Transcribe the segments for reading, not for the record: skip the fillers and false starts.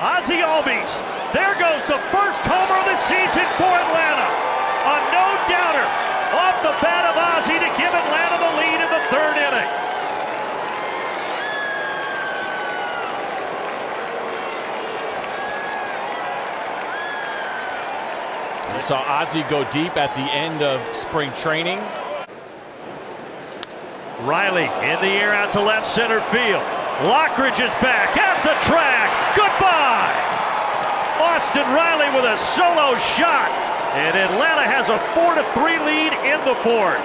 Ozzie Albies. There goes the first homer of the season for Atlanta. A no-doubter off the bat of Ozzie to give Atlanta the lead in the third inning. We saw Ozzie go deep at the end of spring training. Riley in the air out to left center field. Lockridge is back at the track. Goodbye! Austin Riley with a solo shot. And Atlanta has a 4-3 lead in the fourth.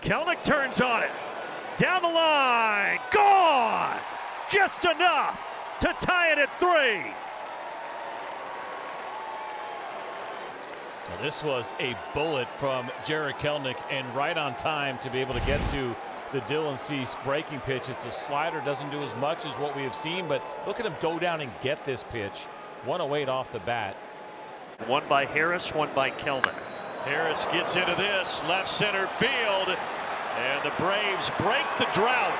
Kelnick turns on it. Down the line. Gone! Just enough to tie it at 3. Well, this was a bullet from Jarred Kelnick, and right on time to be able to get to the Dylan Cease breaking pitch. It's a slider, doesn't do as much as what we have seen, but look at him go down and get this pitch. 108 off the bat. One by Harris, one by Kelnick. Harris gets into this left center field, and the Braves break the drought.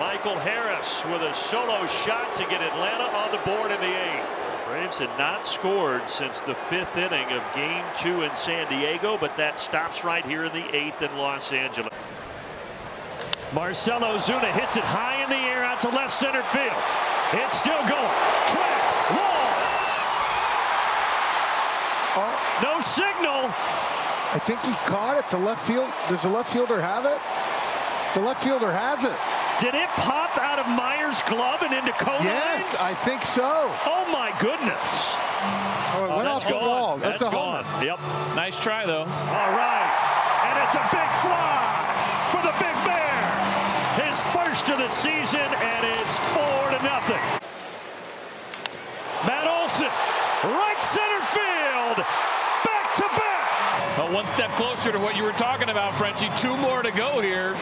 Michael Harris with a solo shot to get Atlanta on the board in the 8th. Braves had not scored since the 5th inning of Game 2 in San Diego, but that stops right here in the 8th in Los Angeles. Marcell Ozuna hits it high in the air out to left center field. It's still going. Track, wall. No signal. I think he caught it to left field. Does the left fielder have it? The left fielder has it. Did it pop out of Myers' glove and into Cohn's? Yes, I think so. Oh my goodness. Oh, it went off the wall. That's a gone. homer. Yep. Nice try, though. All right. And it's a big fly for the Big Bear. His first of the season, and it's 4-0. Matt Olson, right center field. Back to back. Well, one step closer to what you were talking about, Frenchie. 2 more to go here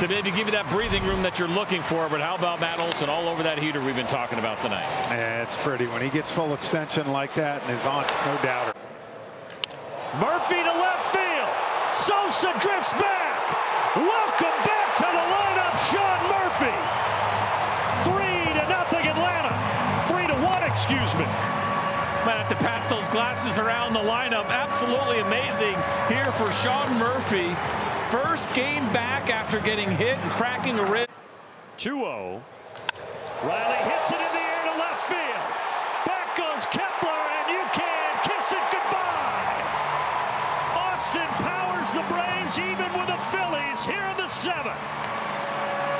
to maybe give you that breathing room that you're looking for. But how about Matt Olson all over that heater we've been talking about tonight? Yeah, it's pretty when he gets full extension like that and is on, no doubter. Murphy to left field. Sosa drifts back. Welcome back to the lineup, Sean Murphy. 3-0 Atlanta. 3-1, excuse me. Might have to pass those glasses around the lineup. Absolutely amazing here for Sean Murphy. First game back after getting hit and cracking a rib. 2-0. Riley hits it in the air to left field. Back goes Kepler, and you can kiss it goodbye. Austin powers the Braves even with the Phillies here in the 7th.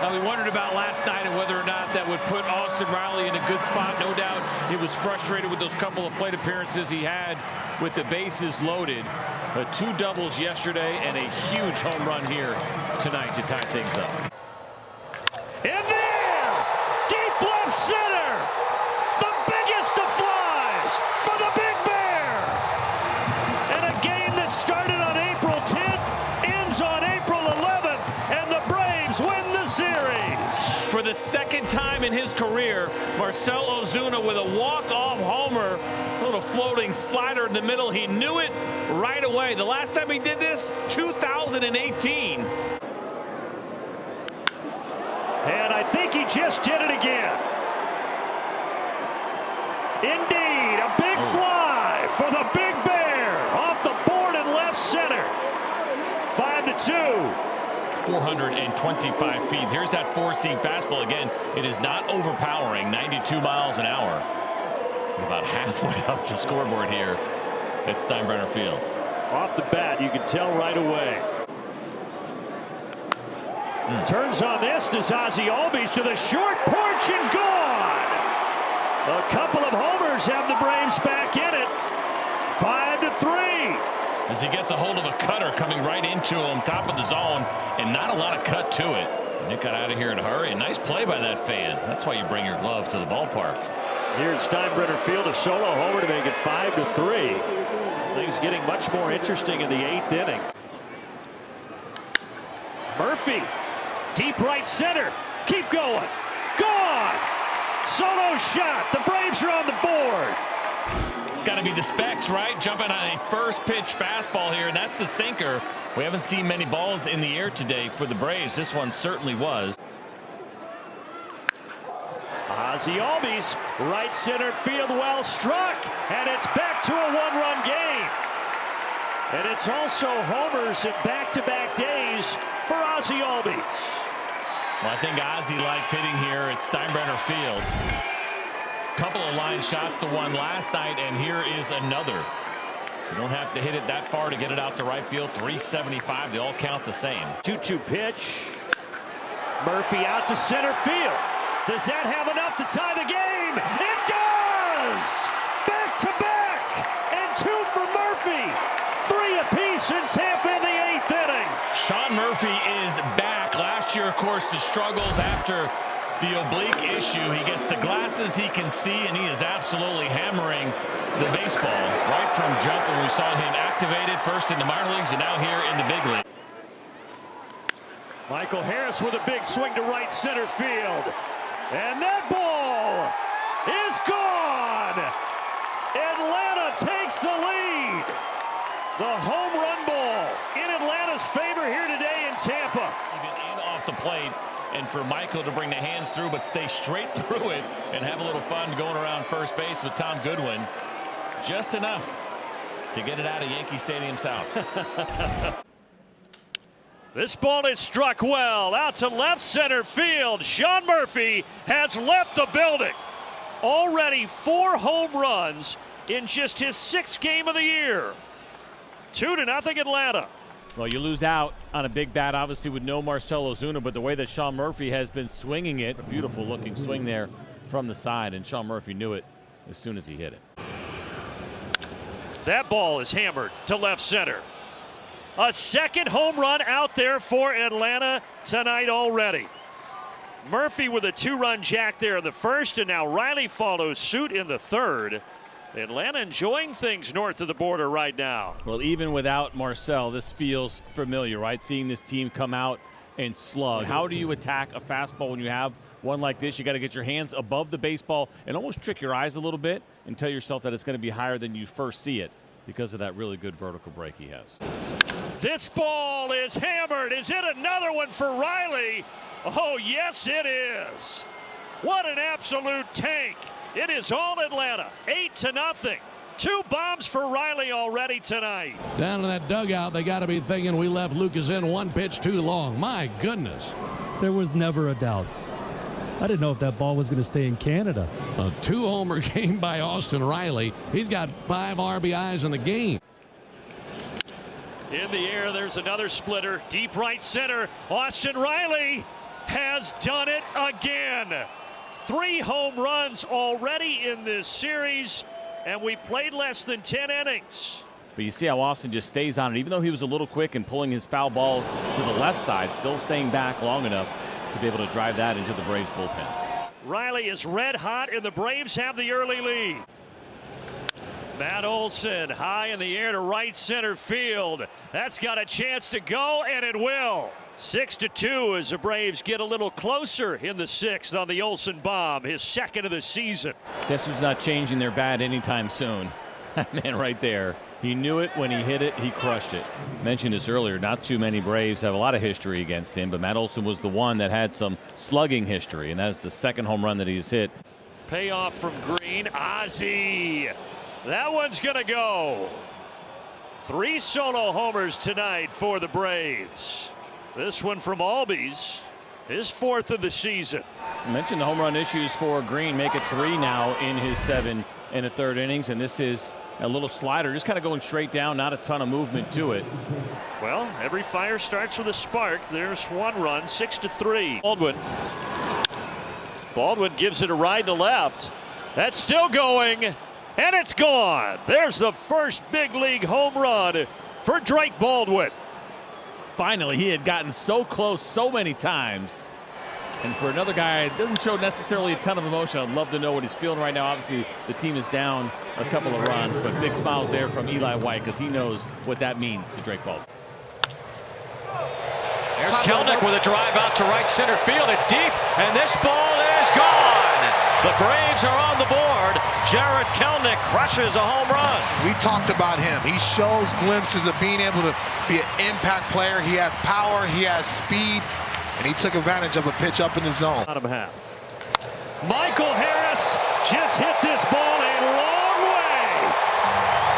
Now, we wondered about last night and whether or not that would put Austin Riley in a good spot. No doubt he was frustrated with those couple of plate appearances he had with the bases loaded. 2 doubles yesterday and a huge home run here tonight to tie things up. In the air, deep left center, the biggest of flies for the Big Bear. And a game that started on April 10th ends on April 11th, and the Braves win the series. For the 2nd time in his career, Marcell Ozuna with a walk-off homer, a little floating slider in the middle. He knew it right away. The last time he did this, 2018. And I think he just did it again. Indeed, a big fly for the Big Bear off the board in left center. 5-2. 425 feet. Here's that 4-seam fastball again. It is not overpowering, 92 miles an hour. About halfway up to scoreboard here at Steinbrenner Field. Off the bat, you can tell right away. Turns on this to Ozzie Albies to the short porch and gone. A couple of homers have the Braves back in it. 5-3. As he gets a hold of a cutter coming right into him, top of the zone, and not a lot of cut to it. And it got out of here in a hurry. A nice play by that fan. That's why you bring your glove to the ballpark. Here at Steinbrenner Field, a solo homer to make it 5-3. Things getting much more interesting in the 8th inning. Murphy, deep right center. Keep going. Gone. Solo shot. The Braves are on the board. That's got to be the specs, right? Jumping on a first pitch fastball here, and that's the sinker. We haven't seen many balls in the air today for the Braves. This one certainly was. Ozzie Albies, right center field, well struck, and it's back to a one-run game. And it's also homers at back-to-back days for Ozzie Albies. Well, I think Ozzie likes hitting here at Steinbrenner Field. Couple of line shots to one last night, and here is another. You don't have to hit it that far to get it out to right field. 375. They all count the same. 2-2 pitch. Murphy out to center field. Does that have enough to tie the game? It does! Back to back! And 2 for Murphy. 3 apiece in Tampa in the 8th inning. Sean Murphy is back. Last year, of course, the struggles after the oblique issue. He gets the glasses he can see, and he is absolutely hammering the baseball right from jump. And we saw him activated first in the minor leagues and now here in the big league. Michael Harris with a big swing to right center field. And that ball is gone. Atlanta takes the lead. The home run ball in Atlanta's favor here today in Tampa. Even in off the plate. And for Michael to bring the hands through but stay straight through it and have a little fun going around first base with Tom Goodwin. Just enough to get it out of Yankee Stadium South. This ball is struck well out to left center field. Sean Murphy has left the building. Already 4 home runs in just his 6th game of the year. 2-0 Atlanta. Well, you lose out on a big bat, obviously, with no Marcell Ozuna, but the way that Sean Murphy has been swinging it, a beautiful looking swing there from the side, and Sean Murphy knew it as soon as he hit it. That ball is hammered to left center. A 2nd home run out there for Atlanta tonight already. Murphy with a 2-run jack there in the 1st, and now Riley follows suit in the 3rd. Atlanta enjoying things north of the border right now. Well, even without Marcell, this feels familiar, right? Seeing this team come out and slug. How do you attack a fastball when you have one like this? You got to get your hands above the baseball and almost trick your eyes a little bit and tell yourself that it's going to be higher than you first see it because of that really good vertical break he has. This ball is hammered. Is it another one for Riley? Oh, yes, it is. What an absolute tank. It is all Atlanta, 8-0. 2 bombs for Riley already tonight. Down in that dugout, they got to be thinking we left Lucas in 1 pitch too long. My goodness. There was never a doubt. I didn't know if that ball was going to stay in Canada. A 2-homer game by Austin Riley. He's got 5 RBIs in the game. In the air, there's another splitter. Deep right center. Austin Riley has done it again. 3 home runs already in this series, and we played less than 10 innings. But you see how Austin just stays on it, even though he was a little quick and pulling his foul balls to the left side, still staying back long enough to be able to drive that into the Braves bullpen. Riley is red hot, and the Braves have the early lead. Matt Olson high in the air to right center field. That's got a chance to go, and it will. 6-2 as the Braves get a little closer in the 6th on the Olson bomb, his 2nd of the season. Guess who's not changing their bat anytime soon? That man right there. He knew it when he hit it. He crushed it. Mentioned this earlier. Not too many Braves have a lot of history against him, but Matt Olson was the one that had some slugging history, and that is the 2nd home run that he's hit. Payoff from Green. Ozzie. That one's going to go. 3 solo homers tonight for the Braves. This one from Albies, his 4th of the season. I mentioned the home run issues for Green. Make it 3 now in his 7 1/3 innings, and this is a little slider, just kind of going straight down, not a ton of movement to it. Well, every fire starts with a spark. There's 1 run, 6-3. Baldwin gives it a ride to left. That's still going, and it's gone. There's the first big league home run for Drake Baldwin. Finally, he had gotten so close so many times. And for another guy, it doesn't show necessarily a ton of emotion. I'd love to know what he's feeling right now. Obviously, the team is down a couple of runs, but big smiles there from Eli White because he knows what that means to Drake Baldwin. There's Kelnick with a drive out to right center field. It's deep, and this ball is gone. The Braves are on the board. Jarred Kelenic crushes a home run. We talked about him. He shows glimpses of being able to be an impact player. He has power, he has speed, and he took advantage of a pitch up in the zone. Bottom half. Michael Harris just hit this ball a long way.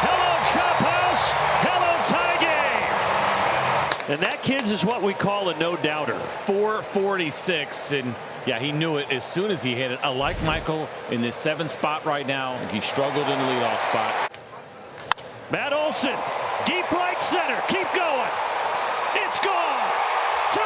Hello, Chop House. Hello, tie game. And that, kids, is what we call a no-doubter. 446, and yeah, he knew it as soon as he hit it. I like Michael in this 7th spot right now. He struggled in the leadoff spot. Matt Olson, deep right center. Keep going. It's gone. 2-0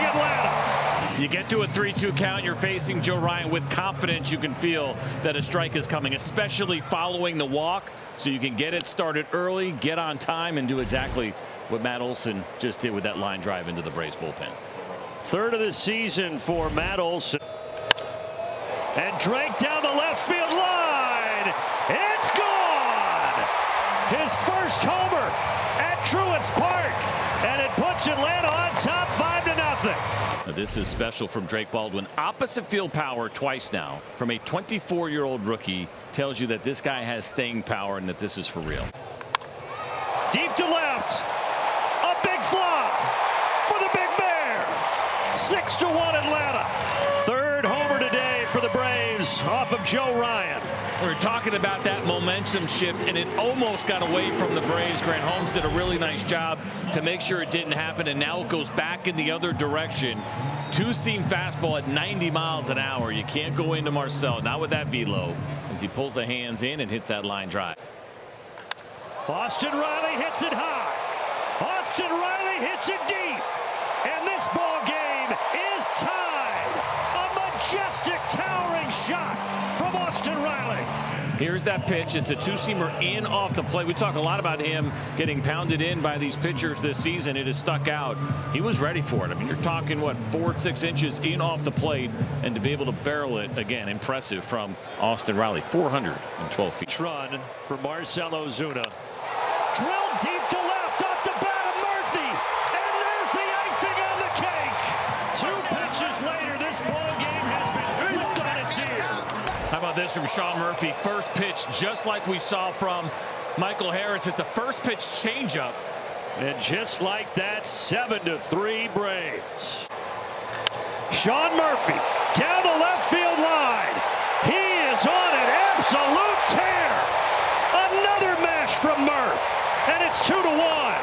Atlanta. You get to a 3-2 count. You're facing Joe Ryan with confidence. You can feel that a strike is coming, especially following the walk. So you can get it started early, get on time, and do exactly what Matt Olson just did with that line drive into the Braves bullpen. 3rd of the season for Matt Olson. And Drake down the left field line. It's gone. His first homer at Truist Park. And it puts Atlanta on top 5-0. Now, this is special from Drake Baldwin. Opposite field power twice now from a 24-year-old rookie. Tells you that this guy has staying power and that this is for real. Deep to left. A big fly for the Big Bear. 6-1 Atlanta. 3rd homer today for the Braves off of Joe Ryan. We're talking about that momentum shift, and it almost got away from the Braves. Grant Holmes did a really nice job to make sure it didn't happen, and now it goes back in the other direction. 2-seam fastball at 90 miles an hour. You can't go into Marcel, not with that velo, as he pulls the hands in and hits that line drive. Austin Riley hits it high. Austin Riley hits it deep. And this ball game is tied. A majestic, towering shot from Austin Riley. Here's that pitch. It's a 2-seamer in off the plate. We talk a lot about him getting pounded in by these pitchers this season. It has stuck out. He was ready for it. I mean, you're talking, what, 4-6 inches in off the plate, and to be able to barrel it, again, impressive from Austin Riley. 412 feet. Run for Marcell Ozuna. Drilled deep to left off the bat of Murphy. And there's the icing on the cake. 2 pitches later, this ball game has been flipped on its ear. How about this from Sean Murphy? First pitch, just like we saw from Michael Harris. It's a first pitch changeup. And just like that, 7-3 Braves. Sean Murphy down the left field line. He is on an absolute tear. Another mash from Murph. And it's 2-1.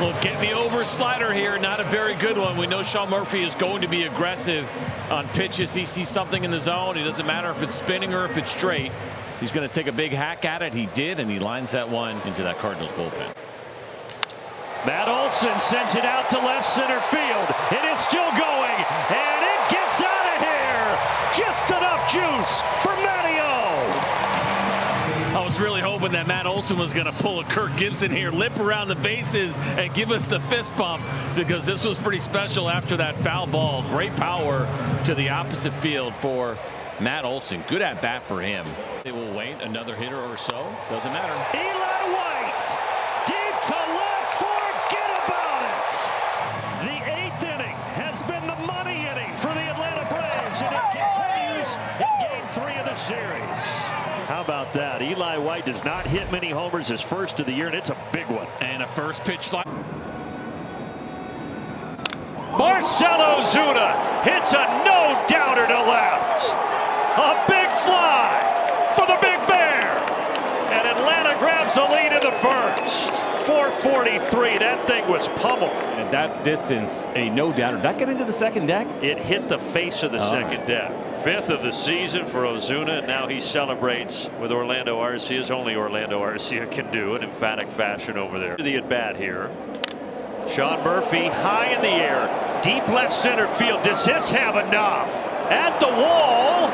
Well, get me over slider here. Not a very good one. We know Sean Murphy is going to be aggressive on pitches. He sees something in the zone. It doesn't matter if it's spinning or if it's straight. He's going to take a big hack at it. He did, and he lines that one into that Cardinals bullpen. Matt Olson sends it out to left center field. It is still going, and it gets out of here. Just enough juice for Matty-O. I was really hoping that Matt Olson was going to pull a Kirk Gibson here, lip around the bases, and give us the fist bump, because this was pretty special after that foul ball. Great power to the opposite field for Matt Olson. Good at bat for him. They will wait another hitter or so. Doesn't matter. Eli White, deep to left. Forget about it. The 8th inning has been the money inning for the Atlanta Braves, and it continues in Game 3 of the series. How about that? Eli White does not hit many homers his first of the year, and it's a big one. And a first pitch slide. Marcell Ozuna hits a no-doubter to left. A big fly for the Big Bear. And Atlanta grabs the lead in the first. 443. That thing was pummeled. And that distance, a no-doubter. Did that get into the second deck? It hit the face of the second deck. 5th of the season for Ozuna, and now he celebrates with Orlando Arcia, as only Orlando Arcia can do, in emphatic fashion over there. The at-bat here. Sean Murphy high in the air, deep left center field. Does this have enough? At the wall.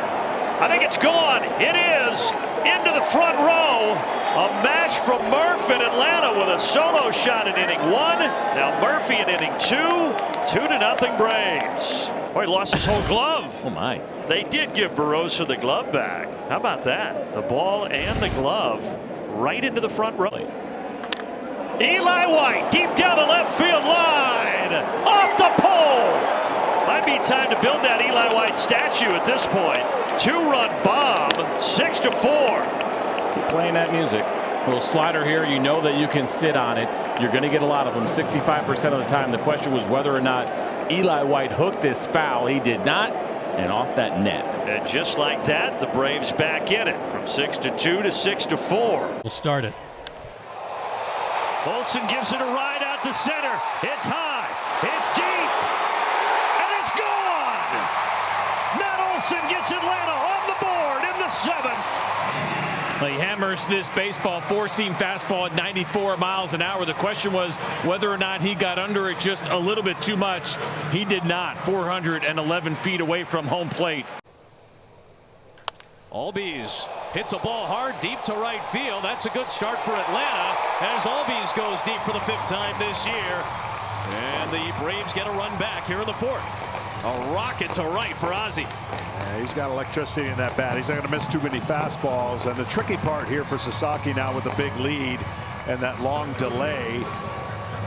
I think it's gone. It is. Into the front row. A mash from Murph in Atlanta with a solo shot in inning 1. Now Murphy in inning 2. 2-0 Braves. Oh, he lost his whole glove. Oh, my. They did give Barossa the glove back. How about that? The ball and the glove right into the front row. Eli White deep down the left field line. Off the pole. Might be time to build that Eli White statue at this point. 2-run bomb, 6-4. Keep playing that music. A little slider here. You know that you can sit on it. You're going to get a lot of them, 65% of the time. The question was whether or not Eli White hooked this foul. He did not, and off that net. And just like that, the Braves back in it from 6-2 to 6-4. We'll start it. Olsen gives it a ride out to center. It's high. It's deep. And it's gone. Matt Olsen gets Atlanta on the board in the 7th. He hammers this baseball, 4-seam fastball at 94 miles an hour. The question was whether or not he got under it just a little bit too much. He did not. 411 feet away from home plate. Albies hits a ball hard deep to right field. That's a good start for Atlanta as Albies goes deep for the 5th time this year. And the Braves get a run back here in the 4th. A rocket to right for Ozzie. Yeah, he's got electricity in that bat. He's not going to miss too many fastballs. And the tricky part here for Sasaki now with the big lead and that long delay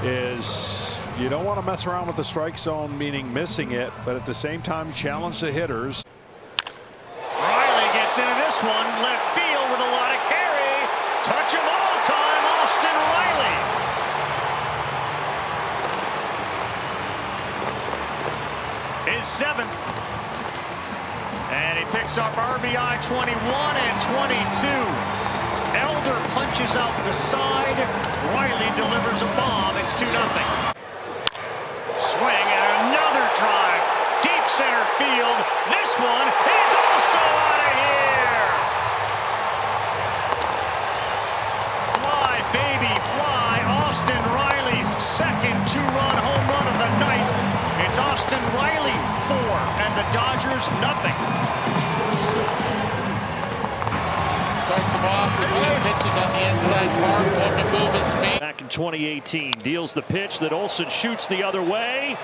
is you don't want to mess around with the strike zone, meaning missing it, but at the same time challenge the hitters. Riley gets into this one. Left field with a lot of carry. Touch of all time, Austin Riley. His 7th. And he picks up RBI 21 and 22. Elder punches out the side. Riley delivers a bomb. It's 2-0. Swing and another drive. Deep center field. This one is also out of here. Fly, baby, fly. Austin Riley's 2nd 2-run home run of the night. It's Austin Riley 4 and the Dodgers nothing. Starts him off with 2 pitches on the inside part, looking to move his feet. Back in 2018, deals the pitch that Olsen shoots the other way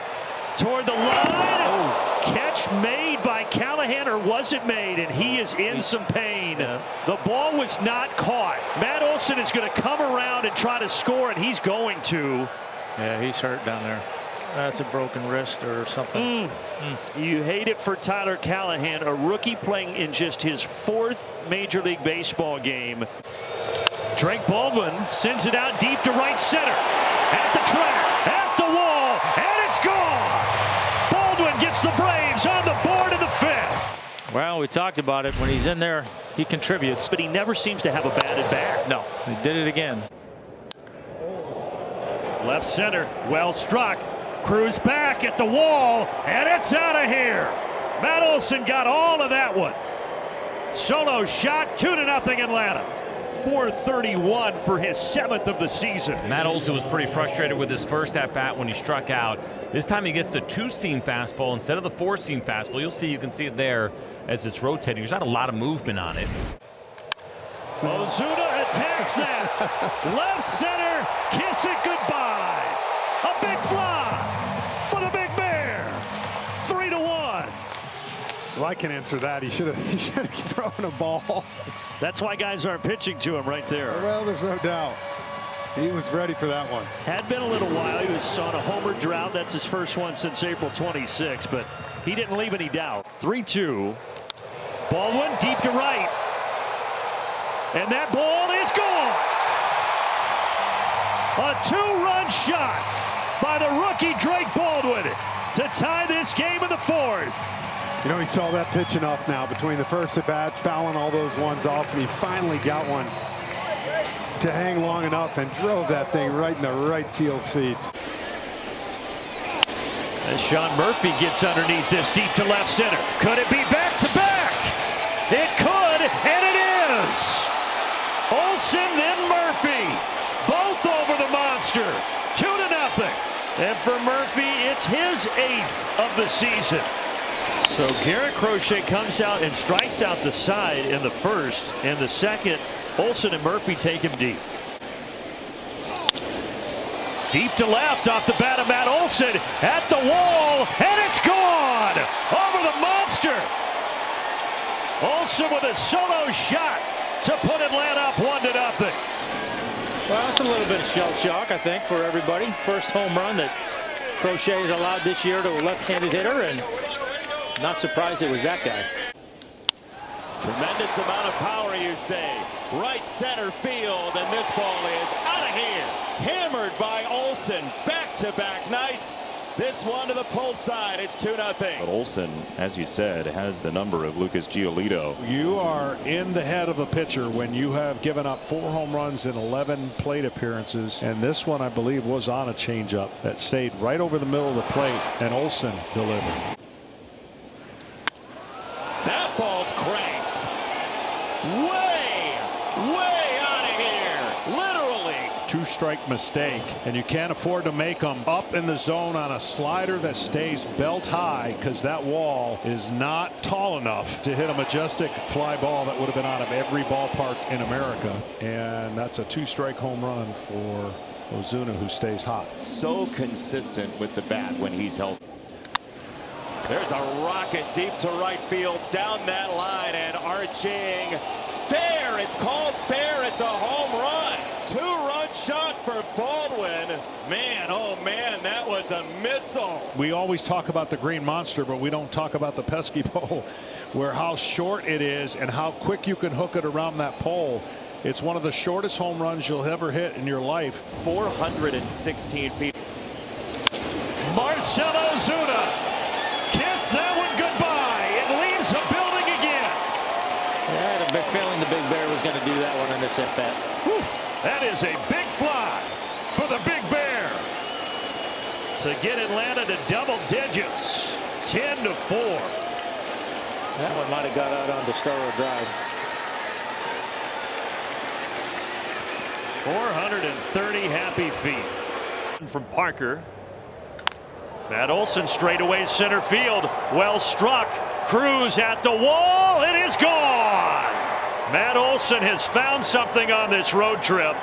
toward the line. Catch made by Callahan, or was it made? And he is in some pain. The ball was not caught. Matt Olsen is going to come around and try to score, and he's going to. Yeah, he's hurt down there. That's a broken wrist or something. You hate it for Tyler Callahan, a rookie playing in just his 4th Major League Baseball game. Drake Baldwin sends it out deep to right center. At the track, at the wall, and it's gone. Baldwin gets the Braves on the board in the 5th. Well, we talked about it. When he's in there, he contributes. But he never seems to have a batted back. No, he did it again. Left center, well struck. Cruz back at the wall, and it's out of here. Matt Olsen got all of that one. Solo shot, 2-0 Atlanta. 431 for his 7th of the season. Matt Olsen was pretty frustrated with his first at-bat when he struck out. This time he gets the 2-seam fastball instead of the 4-seam fastball. You can see it there as it's rotating. There's not a lot of movement on it. Ozuna attacks that. Left center, kiss it goodbye. A big fly for the Big Bear. 3-1. Well, I can answer that. He should have thrown a ball. That's why guys aren't pitching to him right there. Well, there's no doubt. He was ready for that one. Had been a little while. He was on a homer drought. That's his first one since April 26, but he didn't leave any doubt. 3-2. Baldwin deep to right. And that ball is gone. A 2-run shot by the rookie Drake Baldwin to tie this game in the 4th. You know, he saw that pitch enough now between the first at bat, fouling all those ones off, and he finally got one to hang long enough and drove that thing right in the right field seats. As Sean Murphy gets underneath this deep to left center. Could it be back to back? It could, and it is. Olsen, then Murphy. Both over the monster. 2-0. And for Murphy, it's his 8th of the season. So Garrett Crochet comes out and strikes out the side in the 1st. In the 2nd, Olsen and Murphy take him deep. Deep to left off the bat of Matt Olsen at the wall, and it's gone over the monster. Olsen with a solo shot to put Atlanta up 1-0. Well, it's a little bit of shell shock, I think, for everybody. First home run that Crochet is allowed this year to a left-handed hitter, and not surprised it was that guy. Tremendous amount of power, you say. Right center field, and this ball is out of here. Hammered by Olsen. Back-to-back nights. This one to the pull side. It's 2-0. But Olsen, as you said, has the number of Lucas Giolito. You are in the head of a pitcher when you have given up 4 home runs in 11 plate appearances. And this one, I believe, was on a changeup that stayed right over the middle of the plate, and Olsen delivered. That ball's cranked. Way out of here. Literally. 2-strike mistake, and you can't afford to make them up in the zone on a slider that stays belt high, because that wall is not tall enough to hit a majestic fly ball that would have been out of every ballpark in America. And that's a 2-strike home run for Ozuna, who stays hot. So consistent with the bat when he's healthy. There's a rocket deep to right field down that line, and arching fair. It's called fair. It's a home run. 2-run shot for Baldwin. Man, oh man, that was a missile. We always talk about the green monster, but we don't talk about the pesky pole, where how short it is and how quick you can hook it around that pole. It's one of the shortest home runs you'll ever hit in your life. 416 feet. Marcell Ozuna. Kiss that one goodbye. It leaves the building again. I had a big feeling the Big Bear was going to do that one on this at-bat. That is a big fly for the Big Bear to get Atlanta to double digits. 10-4. That one might have got out on the Starro Drive. 430 happy feet from Parker. Matt Olson straightaway center field. Well struck. Cruz at the wall. It is gone. Matt Olson has found something on this road trip,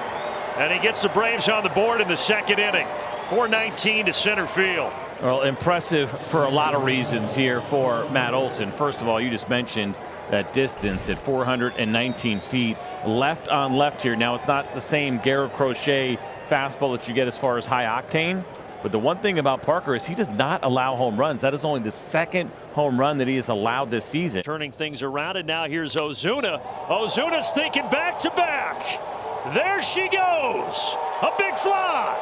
and he gets the Braves on the board in the second inning. 419 to center field. Well, impressive for a lot of reasons here for Matt Olson. First of all, you just mentioned that distance at 419 feet. Left on left here. Now, it's not the same Garrett Crochet fastball that you get as far as high octane. But the one thing about Parker is he does not allow home runs. That is only the second home run that he has allowed this season. Turning things around, and now here's Ozuna. Ozuna's thinking back-to-back. There she goes. A big fly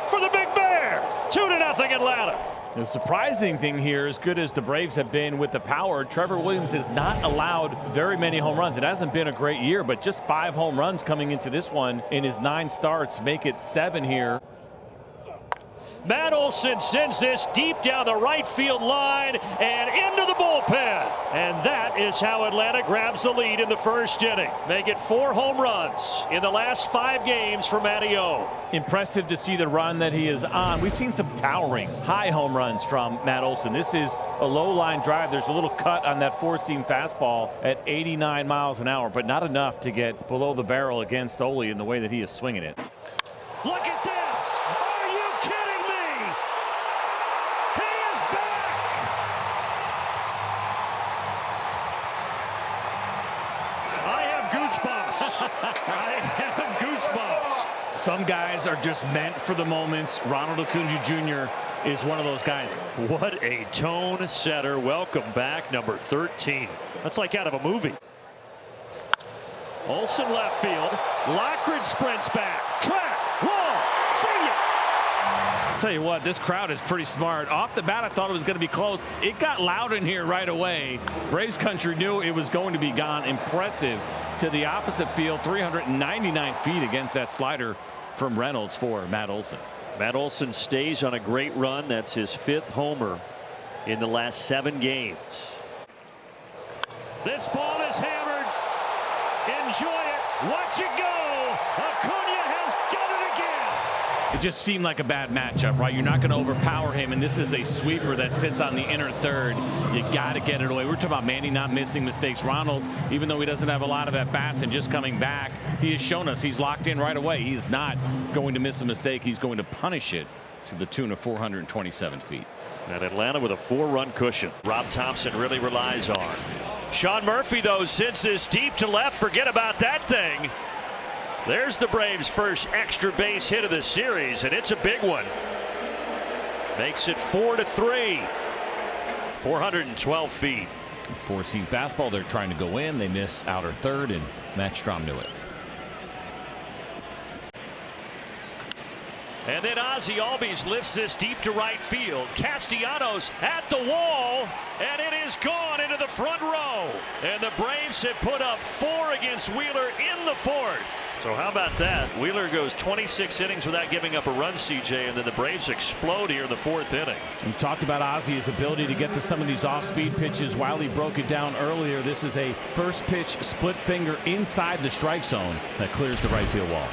for the Big Bear. 2-0 Atlanta. The surprising thing here, as good as the Braves have been with the power, Trevor Williams has not allowed very many home runs. It hasn't been a great year, but just 5 home runs coming into this one in his 9 starts make it 7 here. Matt Olson sends this deep down the right field line and into the bullpen. And that is how Atlanta grabs the lead in the first inning. Make it 4 home runs in the last 5 games for Matty O. Impressive to see the run that he is on. We've seen some towering high home runs from Matt Olson. This is a low line drive. There's a little cut on that 4-seam fastball at 89 miles an hour, but not enough to get below the barrel against Ole in the way that he is swinging it. Look at this. Are you kidding me? He is back. I have goosebumps. I have goosebumps. Some guys are just meant for the moments. Ronald Acuna Jr. is one of those guys. What a tone setter. Welcome back, number 13. That's like out of a movie. Olson left field. Lockridge sprints back. Track. Wall. See ya. I'll tell you what, this crowd is pretty smart. Off the bat, I thought it was going to be close. It got loud in here right away. Braves country knew it was going to be gone. Impressive to the opposite field. 399 feet against that slider from Reynolds for Matt Olson. Matt Olson stays on a great run. That's his 5th homer in the last 7 games. This ball is hammered. Enjoy it. Watch it go. Acuna has done it again. It just seemed like a bad matchup, right? You're not going to overpower him, and this is a sweeper that sits on the inner third. You got to get it away. We're talking about Manny not missing mistakes. Ronald, even though he doesn't have a lot of at-bats and just coming back, he has shown us he's locked in right away. He's not going to miss a mistake. He's going to punish it to the tune of 427 feet. And Atlanta with a 4-run cushion. Rob Thompson really relies on. Sean Murphy, though, sends this deep to left. Forget about that thing. There's the Braves' first extra base hit of the series, and it's a big one. Makes it 4-3. 412 feet. Four-seam fastball. They're trying to go in. They miss outer third, and Matt Strom knew it. And then Ozzie Albies lifts this deep to right field. Castellanos at the wall, and it is gone into the front row. And the Braves have put up 4 against Wheeler in the 4th. So how about that? Wheeler goes 26 innings without giving up a run, CJ, and then the Braves explode here in the 4th inning. We talked about Ozzie's ability to get to some of these off-speed pitches. Wiley broke it down earlier. This is a first pitch split finger inside the strike zone that clears the right field wall.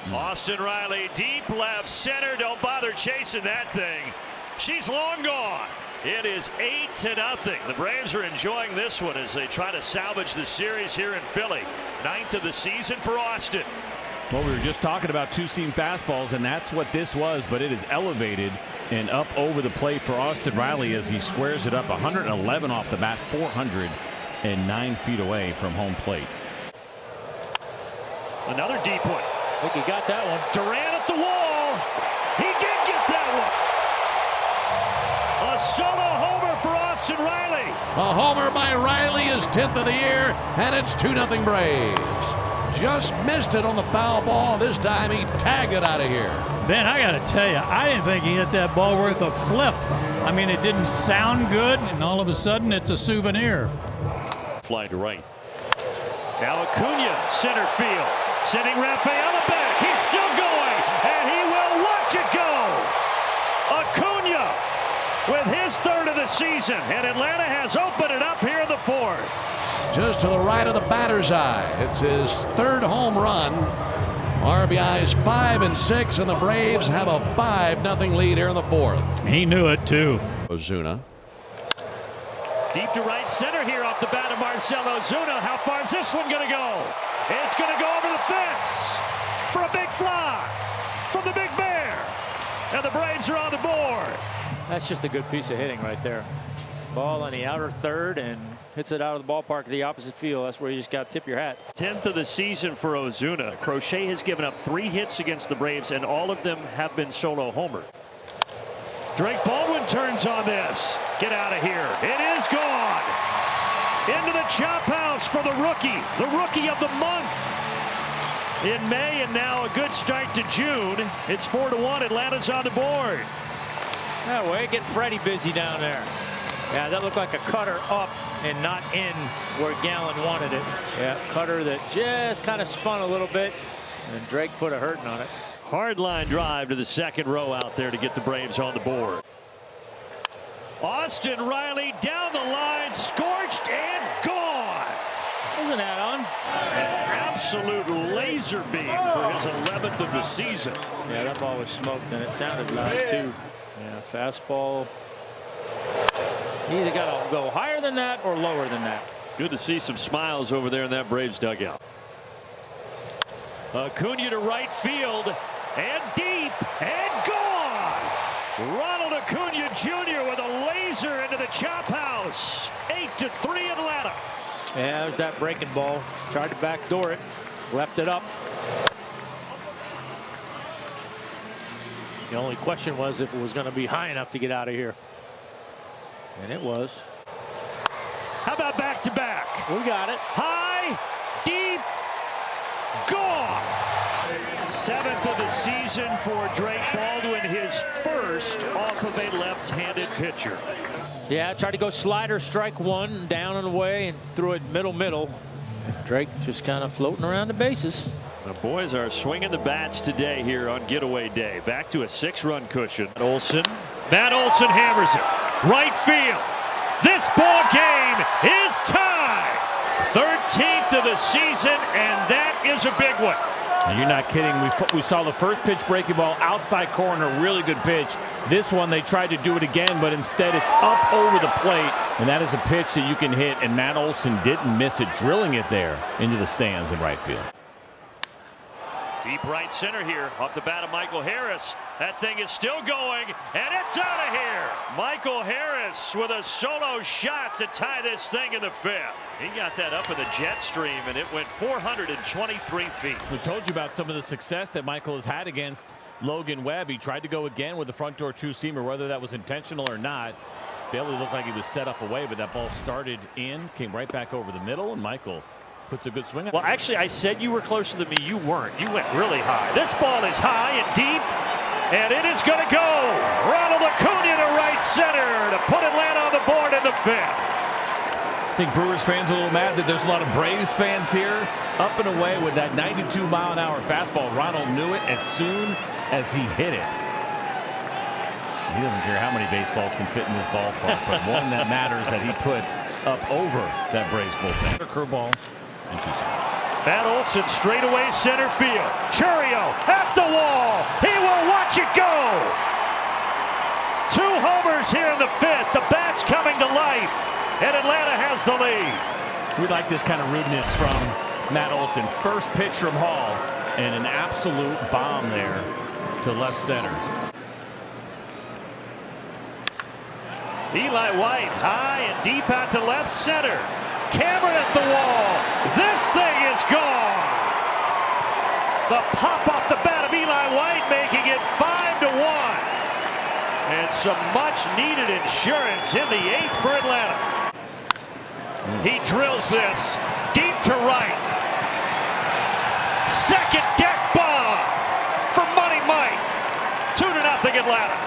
Austin Riley deep left center. Don't bother chasing that thing. She's long gone. It is 8-0. The Braves are enjoying this one as they try to salvage the series here in Philly. 9th of the season for Austin. Well, we were just talking about two-seam fastballs, and that's what this was, but it is elevated and up over the plate for Austin Riley as he squares it up. 111 off the bat, 409 feet away from home plate. Another deep one. I think he got that one. Durant at the wall. He did get that one. A solo homer for Austin Riley. A homer by Riley is 10th of the year, and it's 2-0 Braves. Just missed it on the foul ball. This time he tagged it out of here. Ben, I got to tell you, I didn't think he hit that ball worth a flip. I mean, it didn't sound good, and all of a sudden it's a souvenir. Fly to right. Now Acuna, center field. Sending Rafaela back. He's still going, and he will watch it go. Acuna with his 3rd of the season, and Atlanta has opened it up here in the 4th. Just to the right of the batter's eye. It's his 3rd home run. RBIs 5 and 6, and the Braves have a 5-0 lead here in the 4th. He knew it too. Ozuna. Deep to right center here off the bat of Marcell Ozuna. How far is this one going to go? It's going to go over the fence for a big fly from the Big Bear. And the Braves are on the board. That's just a good piece of hitting right there. Ball on the outer third and hits it out of the ballpark to the opposite field. That's where you just got to tip your hat. 10th of the season for Ozuna. Crochet has given up 3 hits against the Braves, and all of them have been solo homer. Drake Baldwin turns on this. Get out of here. It is gone. Into the chop house for the rookie of the month in May, and now a good start to June. It's 4-1. Atlanta's on the board. That way, get Freddie busy down there. Yeah, that looked like a cutter up and not in where Gallen wanted it. Yeah, cutter that just kind of spun a little bit, and Drake put a hurting on it. Hard line drive to the 2nd row out there to get the Braves on the board. Austin Riley down the line, scorched and gone. Isn't that on? An absolute laser beam for his 11th of the season. Yeah, that ball was smoked, and it sounded loud too. Yeah, fastball. You either got to go higher than that or lower than that. Good to see some smiles over there in that Braves dugout. Acuna to right field, and deep, and gone! Ronald Acuna Jr. with a laser into the chop house. 8-3 Atlanta. Yeah, there's that breaking ball. Tried to backdoor it, left it up. The only question was if it was going to be high enough to get out of here. And it was. How about back-to-back? We got it. High, deep, gone. 7th of the season for Drake Baldwin, his first off of a left-handed pitcher. Yeah, tried to go slider, strike one, down and away, and threw it middle. Drake just kind of floating around the bases. The boys are swinging the bats today here on getaway day. Back to a 6-run cushion. Matt Olson hammers it. Right field. This ball game is tied. 13th of the season, and that is a big one. And you're not kidding. We saw the first pitch breaking ball outside corner, really good pitch. This one they tried to do it again, but instead it's up over the plate, and that is a pitch that you can hit, and Matt Olson didn't miss it, drilling it there into the stands in right field. Deep right center here off the bat of Michael Harris. That thing is still going, and it's out of here. Michael Harris with a solo shot to tie this thing in the fifth. He got that up in the jet stream, and it went 423 feet. We told you about some of the success that Michael has had against Logan Webb. He tried to go again with the front door two-seamer, whether that was intentional or not. Bailey looked like he was set up away, but that ball started in, came right back over the middle, and Michael puts a good swing. Well, actually, I said you were closer than me. You weren't. You went really high. This ball is high and deep, and it is going to go. Ronald Acuna to right center to put Atlanta on the board in the fifth. I think Brewers fans are a little mad that there's a lot of Braves fans here. Up and away with that 92-mile-an-hour fastball. Ronald knew it as soon as he hit it. He doesn't care how many baseballs can fit in this ballpark, but one that matters that he put up over that Braves bullpen. Curveball. Matt Olson straightaway center field. Churio at the wall. He will watch it go. 2 homers here in the fifth. The bat's coming to life, and Atlanta has the lead. We like this kind of rudeness from Matt Olson. First pitch from Hall, and an absolute bomb there to left center. Eli White high and deep out to left center. Cameron at the wall. This thing is gone. The pop off the bat of Eli White making it 5-1. And some much needed insurance in the 8th for Atlanta. He drills this deep to right. Second deck bomb for Money Mike. 2-0 Atlanta.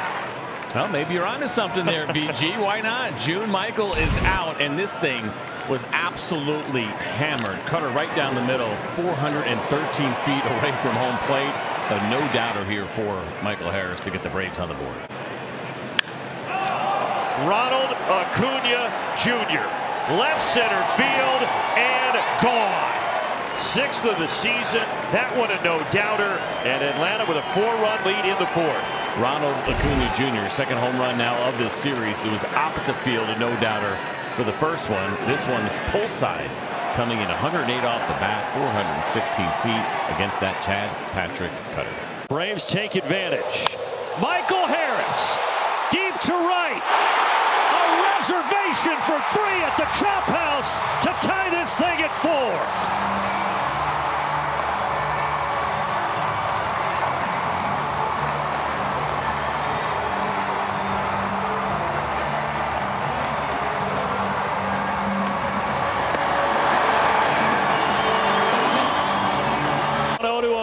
Well, maybe you're onto something there, BG. Why not? June Michael is out, and this thing was absolutely hammered. Cutter right down the middle, 413 feet away from home plate. A no-doubter here for Michael Harris to get the Braves on the board. Ronald Acuna Jr. left center field and gone. 6th of the season. That one a no-doubter, and Atlanta with a 4-run lead in the 4th. Ronald Acuna Jr., second home run now of this series. It was opposite field, a no-doubter for the first one. This one is pull side, coming in 108 off the bat, 416 feet against that Chad Patrick Cutter. Braves take advantage. Michael Harris, deep to right. A reservation for 3 at the Chop House to tie this thing at 4.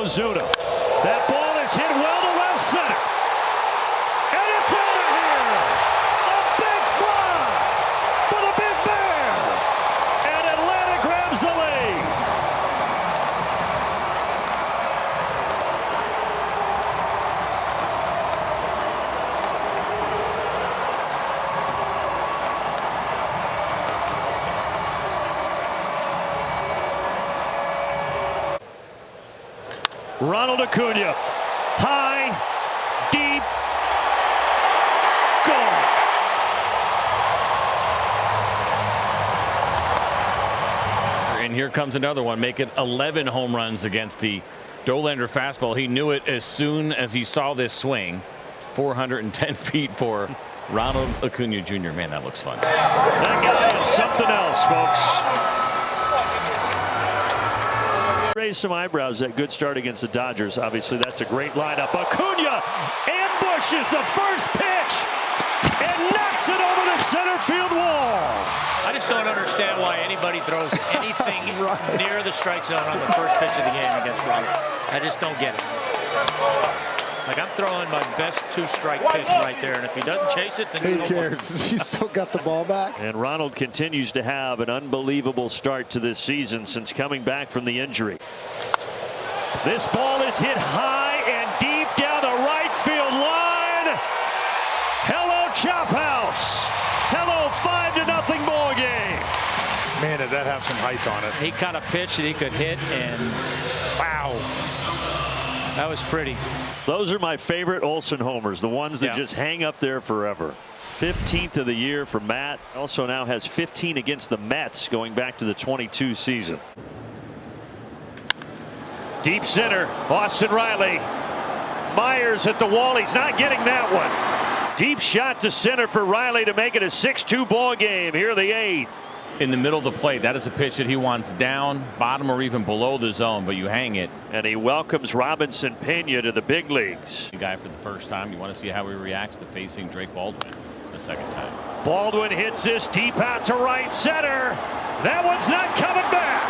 Ozuna. That ball is hit well to left center. And it's out of here. A big fly for the Big Bear. And Atlanta grabs the lead. Ronald Acuna, high, deep, gone. And here comes another one, make it 11 home runs against the Dollander fastball. He knew it as soon as he saw this swing. 410 feet for Ronald Acuna Jr. Man, that looks fun. That guy is something else, folks. Raise some eyebrows. That good start against the Dodgers. Obviously, that's a great lineup. Acuna ambushes the first pitch and knocks it over the center field wall. I just don't understand why anybody throws anything near the strike zone on the first pitch of the game against Ronald. I just don't get it. Like, I'm throwing my best 2-strike pitch right there, and if he doesn't chase it, then who cares? You still got the ball back. And Ronald continues to have an unbelievable start to this season since coming back from the injury. This ball is hit high and deep down the right field line. Hello, Chop House. Hello, 5-0 ball game. Man, did that have some height on it. He caught a pitch that he could hit, and wow. That was pretty. Those are my favorite Olson homers, the ones that just hang up there forever. 15th of the year for Matt. Also now has 15 against the Mets going back to the 22 season. Deep center, Austin Riley. Myers at the wall. He's not getting that one. Deep shot to center for Riley to make it a 6-2 ball game here in the 8th. In the middle of the plate, that is a pitch that he wants down, bottom, or even below the zone, but you hang it. And he welcomes Robinson Pena to the big leagues. The guy for the first time. You want to see how he reacts to facing Drake Baldwin the second time. Baldwin hits this deep out to right center. That one's not coming back.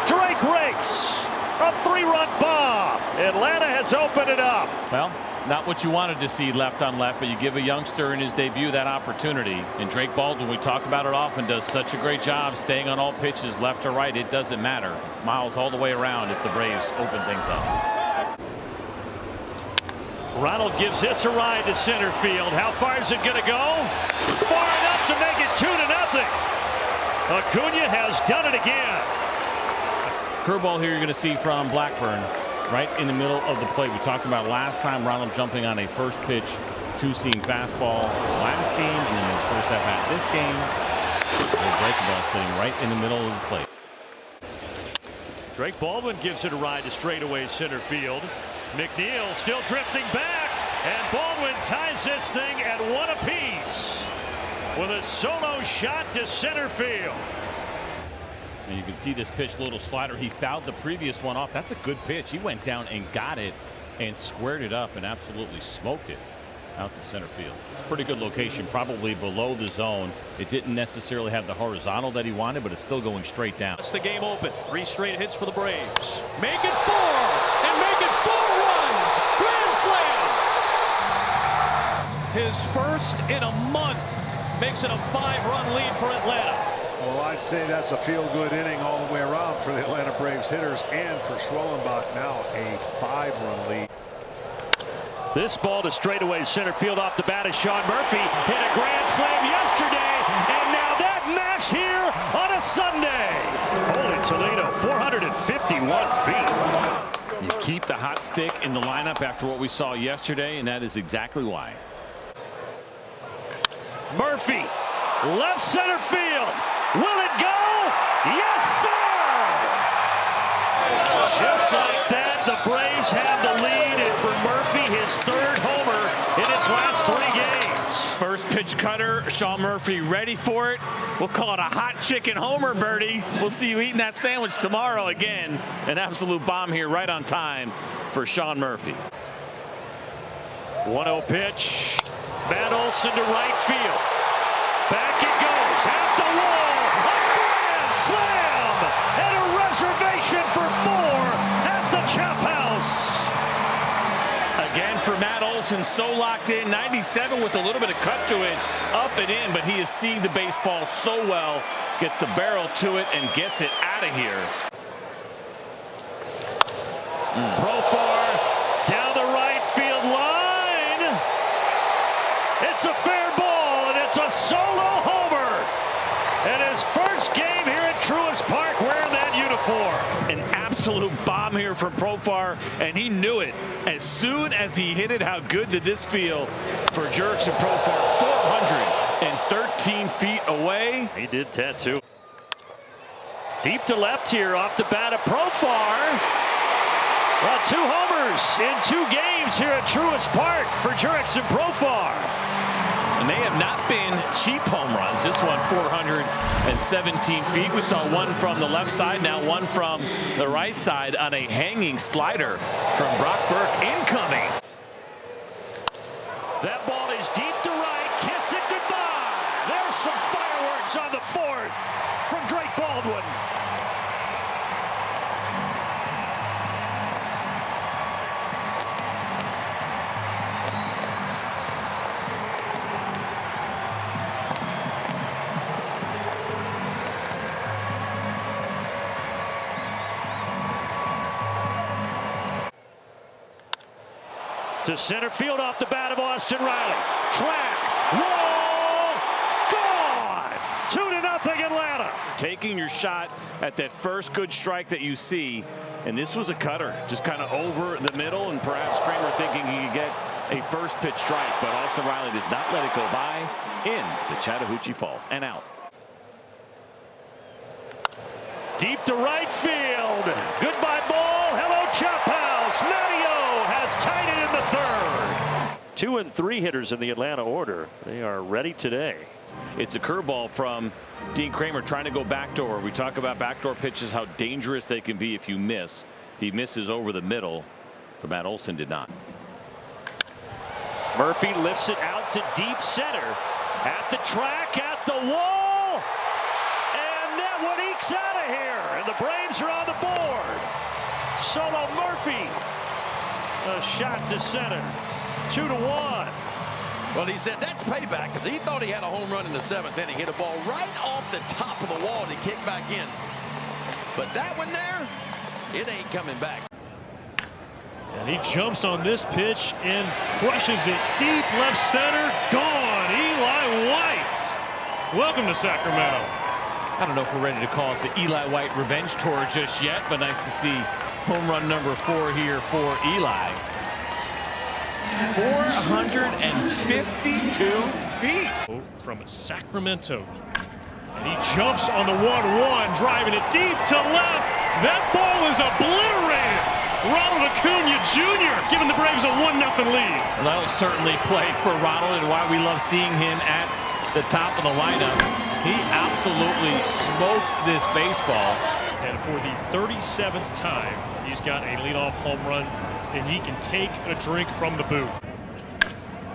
Drake rakes a 3-run bomb. Atlanta has opened it up. Well, not what you wanted to see left on left, but you give a youngster in his debut that opportunity. And Drake Baldwin, we talk about it often, does such a great job staying on all pitches, left or right. It doesn't matter. It smiles all the way around as the Braves open things up. Ronald gives this a ride to center field. How far is it going to go? Far enough to make it 2-0. Acuna has done it again. Curveball here you're going to see from Blackburn right in the middle of the plate. We talked about last time Ronald jumping on a first pitch two-seam fastball last game, and then his first at bat this game. The breaking ball sitting right in the middle of the plate. Drake Baldwin gives it a ride to straightaway center field. McNeil still drifting back, and Baldwin ties this thing at 1 apiece with a solo shot to center field. And you can see this pitch, little slider. He fouled the previous one off. That's a good pitch. He went down and got it and squared it up and absolutely smoked it out to center field. It's a pretty good location, probably below the zone. It didn't necessarily have the horizontal that he wanted, but it's still going straight down. That's the game open. 3 straight hits for the Braves. Make it 4 and make it 4 runs. Grand slam. His first in a month makes it a 5-run lead for Atlanta. Well, I'd say that's a feel-good inning all the way around for the Atlanta Braves hitters and for Schwellenbach. Now a 5-run lead. This ball to straightaway center field off the bat is Sean Murphy. Hit a grand slam yesterday, and now that match here on a Sunday. Holy Toledo, 451 feet. You keep the hot stick in the lineup after what we saw yesterday, and that is exactly why. Murphy, left center field. Will it go? Yes, sir! Just like that, the Braves have the lead, and for Murphy, his 3rd homer in his last 3 games. First pitch cutter, Sean Murphy ready for it. We'll call it a hot chicken homer, Birdie. We'll see you eating that sandwich tomorrow again. An absolute bomb here right on time for Sean Murphy. 1-0 pitch. Matt Olson to right field. Back it goes, at the wall, a grand slam, and a reservation for 4 at the Chop House. Again for Matt Olson, so locked in, 97 with a little bit of cut to it, up and in, but he is seeing the baseball so well, gets the barrel to it and gets it out of here. Profar down the right field line. It's a fair ball, and it's a solo homer. And his first game here at Truist Park wearing that uniform. An absolute bomb here from Profar, and he knew it. As soon as he hit it, how good did this feel for Jurickson Profar? 413 feet away. He did tattoo. Deep to left here off the bat of Profar. Well, 2 homers in 2 games here at Truist Park for Jurickson Profar. And they have not been cheap home runs. This one 417 feet. We saw one from the left side, now one from the right side on a hanging slider from Brock Burke incoming. That ball is deep to right. Kiss it goodbye. There's some fireworks on the 4th from Drake Baldwin. To center field off the bat of Austin Riley. Track, roll, gone! 2-0 Atlanta. Taking your shot at that first good strike that you see, and this was a cutter, just kind of over the middle, and perhaps Kramer thinking he could get a first pitch strike, but Austin Riley does not let it go by into Chattahoochee Falls and out. Deep to right field. Goodbye ball. Hello 2 and 3 hitters in the Atlanta order. They are ready today. It's a curveball from Dean Kramer trying to go backdoor. We talk about backdoor pitches, how dangerous they can be if you miss. He misses over the middle, but Matt Olson did not. Murphy lifts it out to deep center. At the track, at the wall. And that one ekes out of here. And the Braves are on the board. Solo Murphy. A shot to center. 2-1. Well, he said that's payback because he thought he had a home run in the 7th inning. Hit a ball right off the top of the wall and he kicked back in. But that one there, it ain't coming back. And he jumps on this pitch and crushes it deep left center. Gone. Eli White. Welcome to Sacramento. I don't know if we're ready to call it the Eli White revenge tour just yet, but nice to see home run number 4 here for Eli. 452 feet. From Sacramento. And he jumps on the 1-1, driving it deep to left. That ball is obliterated. Ronald Acuna Jr. giving the Braves a 1-0 lead. Well, that'll certainly play for Ronald and why we love seeing him at the top of the lineup. He absolutely smoked this baseball. And for the 37th time, he's got a leadoff home run, and he can take a drink from the boot.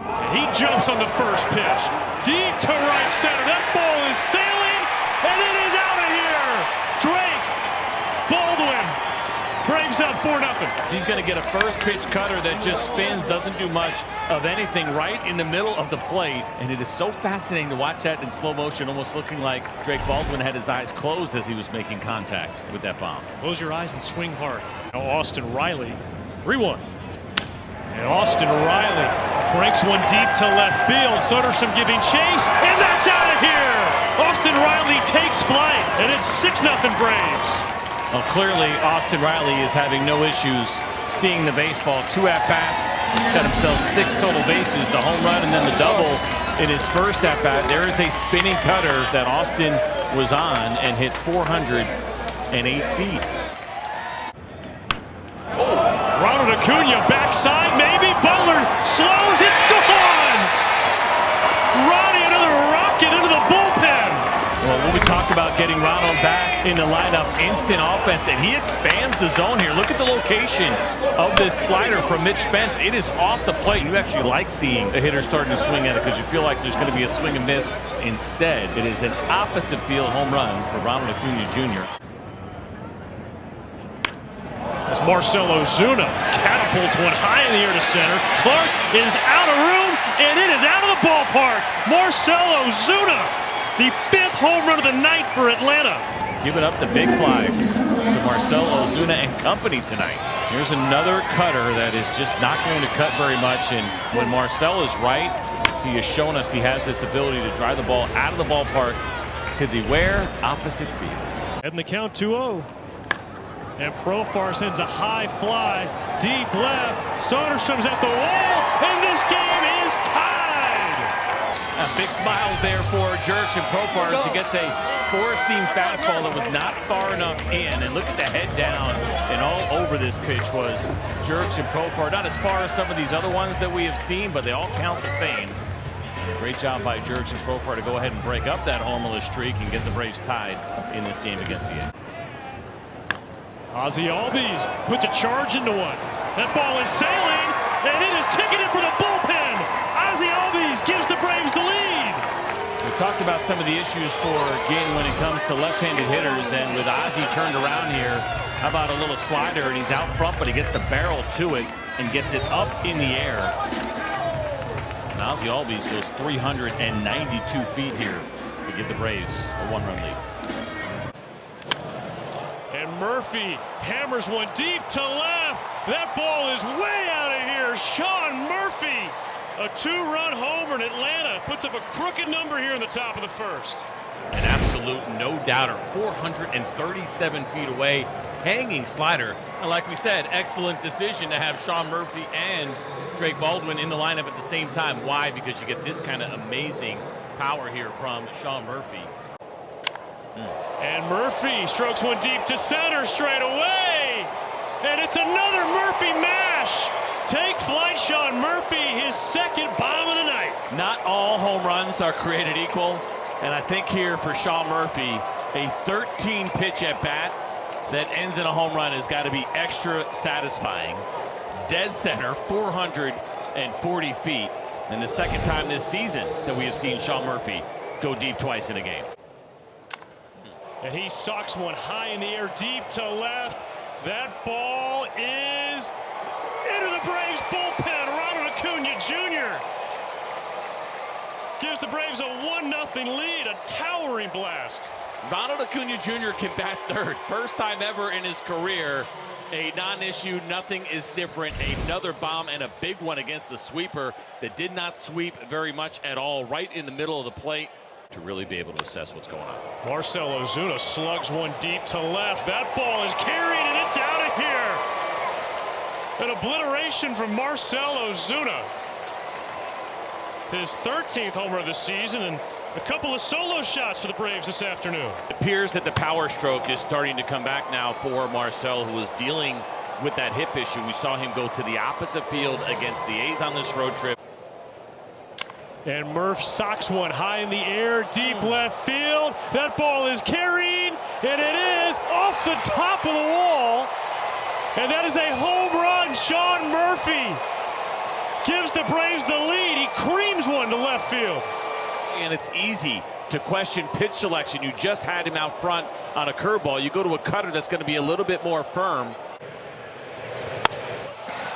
And he jumps on the first pitch. Deep to right center. That ball is sailing, and it is out of here. Drake Baldwin. Braves up 4-0. So he's going to get a first pitch cutter that just spins, doesn't do much of anything, right in the middle of the plate. And it is so fascinating to watch that in slow motion, almost looking like Drake Baldwin had his eyes closed as he was making contact with that bomb. Close your eyes and swing hard. Now Austin Riley, 3-1. And Austin Riley breaks one deep to left field. Soderstrom giving chase, and that's out of here. Austin Riley takes flight, and it's 6-0 Braves. Well, clearly, Austin Riley is having no issues seeing the baseball. 2 at-bats, got himself 6 total bases, the home run and then the double in his first at-bat. There is a spinning cutter that Austin was on and hit 408 feet. Oh, Ronald Acuna backside, maybe. Butler slows, it's gone! Ronnie, another rocket into the bullpen. Well, when we talked about getting Ronald back in the lineup, instant offense, and he expands the zone here. Look at the location of this slider from Mitch Spence. It is off the plate. You actually like seeing a hitter starting to swing at it because you feel like there's going to be a swing and miss. Instead, it is an opposite field home run for Ronald Acuna Jr. As Marcell Ozuna catapults one high in the air to center. Clark is out of room, and it is out of the ballpark. Marcell Ozuna, the 5th home run of the night for Atlanta. Giving up the big flies to Marcell Ozuna and company tonight. Here's another cutter that is just not going to cut very much. And when Marcell is right, he has shown us he has this ability to drive the ball out of the ballpark to the opposite field. And the count 2-0. And Profar sends a high fly, deep left. Soderstrom's at the wall, and this game is tied. Big smiles there for Jerks and Profar as he gets a 4-seam fastball that was not far enough in. And look at the head down, and all over this pitch was Jerks and Profar. Not as far as some of these other ones that we have seen, but they all count the same. Great job by Jerks and Profar to go ahead and break up that homerless streak and get the Braves tied in this game against the Yankees. Ozzie Albies puts a charge into one. That ball is sailing, and it is ticketed for the bullpen. Ozzie Albies gives the Braves the lead. We talked about some of the issues for Ginn when it comes to left-handed hitters, and with Ozzie turned around here, how about a little slider, and he's out front, but he gets the barrel to it and gets it up in the air. And Ozzie Albies goes 392 feet here to give the Braves a 1-run lead. And Murphy hammers one deep to left. That ball is way out of here. Sean Murphy, a 2-run homer in Atlanta, puts up a crooked number here in the top of the first. An absolute no-doubter, 437 feet away, hanging slider. And like we said, excellent decision to have Sean Murphy and Drake Baldwin in the lineup at the same time. Why? Because you get this kind of amazing power here from Sean Murphy. And Murphy strokes one deep to center straight away. And it's another Murphy mash. Take flight, Sean Murphy, his second bomb of the night. Not all home runs are created equal, and I think here for Sean Murphy, a 13-pitch at bat that ends in a home run has got to be extra satisfying. Dead center, 440 feet, and the second time this season that we have seen Sean Murphy go deep twice in a game. And he socks one high in the air, deep to left. That ball is into the Braves bullpen. Ronald Acuna Jr. gives the Braves a 1-0 lead, a towering blast. Ronald Acuna Jr. can bat third. First time ever in his career. A non-issue, nothing is different. Another bomb and a big one against the sweeper that did not sweep very much at all, right in the middle of the plate, to really be able to assess what's going on. Marcell Ozuna slugs one deep to left. That ball is carried and it's out of here. An obliteration from Marcell Ozuna. His 13th homer of the season and a couple of solo shots for the Braves this afternoon. It appears that the power stroke is starting to come back now for Marcell, who was dealing with that hip issue. We saw him go to the opposite field against the A's on this road trip. And Murph socks one high in the air, deep left field. That ball is carried, and it is off the top of the wall. And that is a home run. Sean Murphy gives the Braves the lead. He creams one to left field. And it's easy to question pitch selection. You just had him out front on a curveball. You go to a cutter that's going to be a little bit more firm.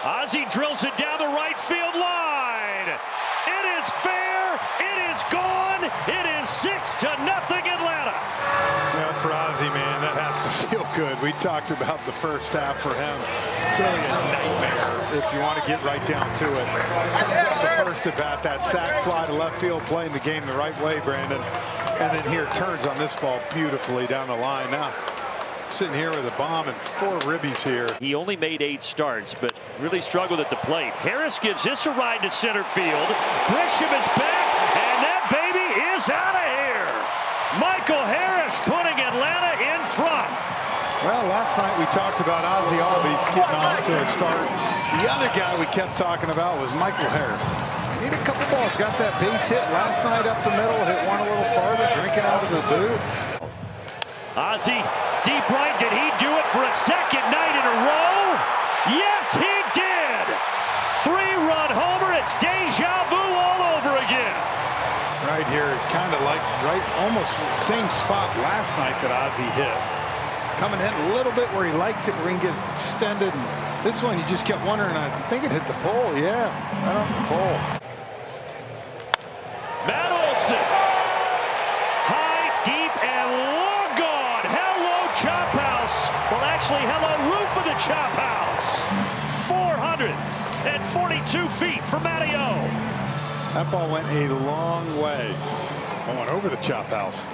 Ozzie drills it down the right field line. It is fair. It is gone. It is 6-0 Atlanta. Well, for Ozzie, man, that has to feel good. We talked about the first half for him. Really a nightmare if you want to get right down to it. Comes up the first at bat, that sac fly to left field, playing the game the right way, Brandon. And then here turns on this ball beautifully down the line. Now sitting here with a bomb and 4 ribbies here. He only made 8 starts, but really struggled at the plate. Harris gives this a ride to center field. Grisham is back, and that baby is out of here. Michael Harris putting Atlanta in front. Well, last night we talked about Ozzie Albies getting off to a start. The other guy we kept talking about was Michael Harris. Need a couple balls. Got that base hit last night up the middle, hit one a little farther, drinking out of the boot. Ozzie, deep right. Did he do it for a second night in a row? Yes, he did. 3-run homer. It's deja vu all over again. Right here, kind of like almost same spot last night that Ozzie hit. Coming in a little bit where he likes it, where he can get extended. And this one, you just kept wondering, I think it hit the pole. Yeah, right off the pole. Matt Olson. High, deep, and long gone. Hello, Chop House. Well, actually, hello, roof of the Chop House. 442 feet for Matty O. That ball went a long way. I went over the Chop House.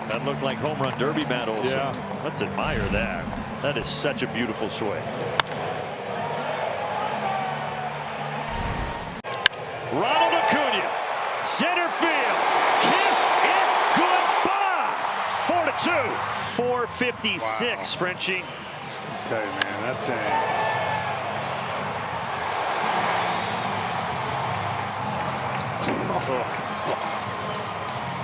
That looked like home run derby, Matt Olson. Yeah. Let's admire that. That is such a beautiful swing. Ronald Acuna, center field. Kiss it goodbye. 4-2. 456, wow. Frenchie. I tell you, man, that thing.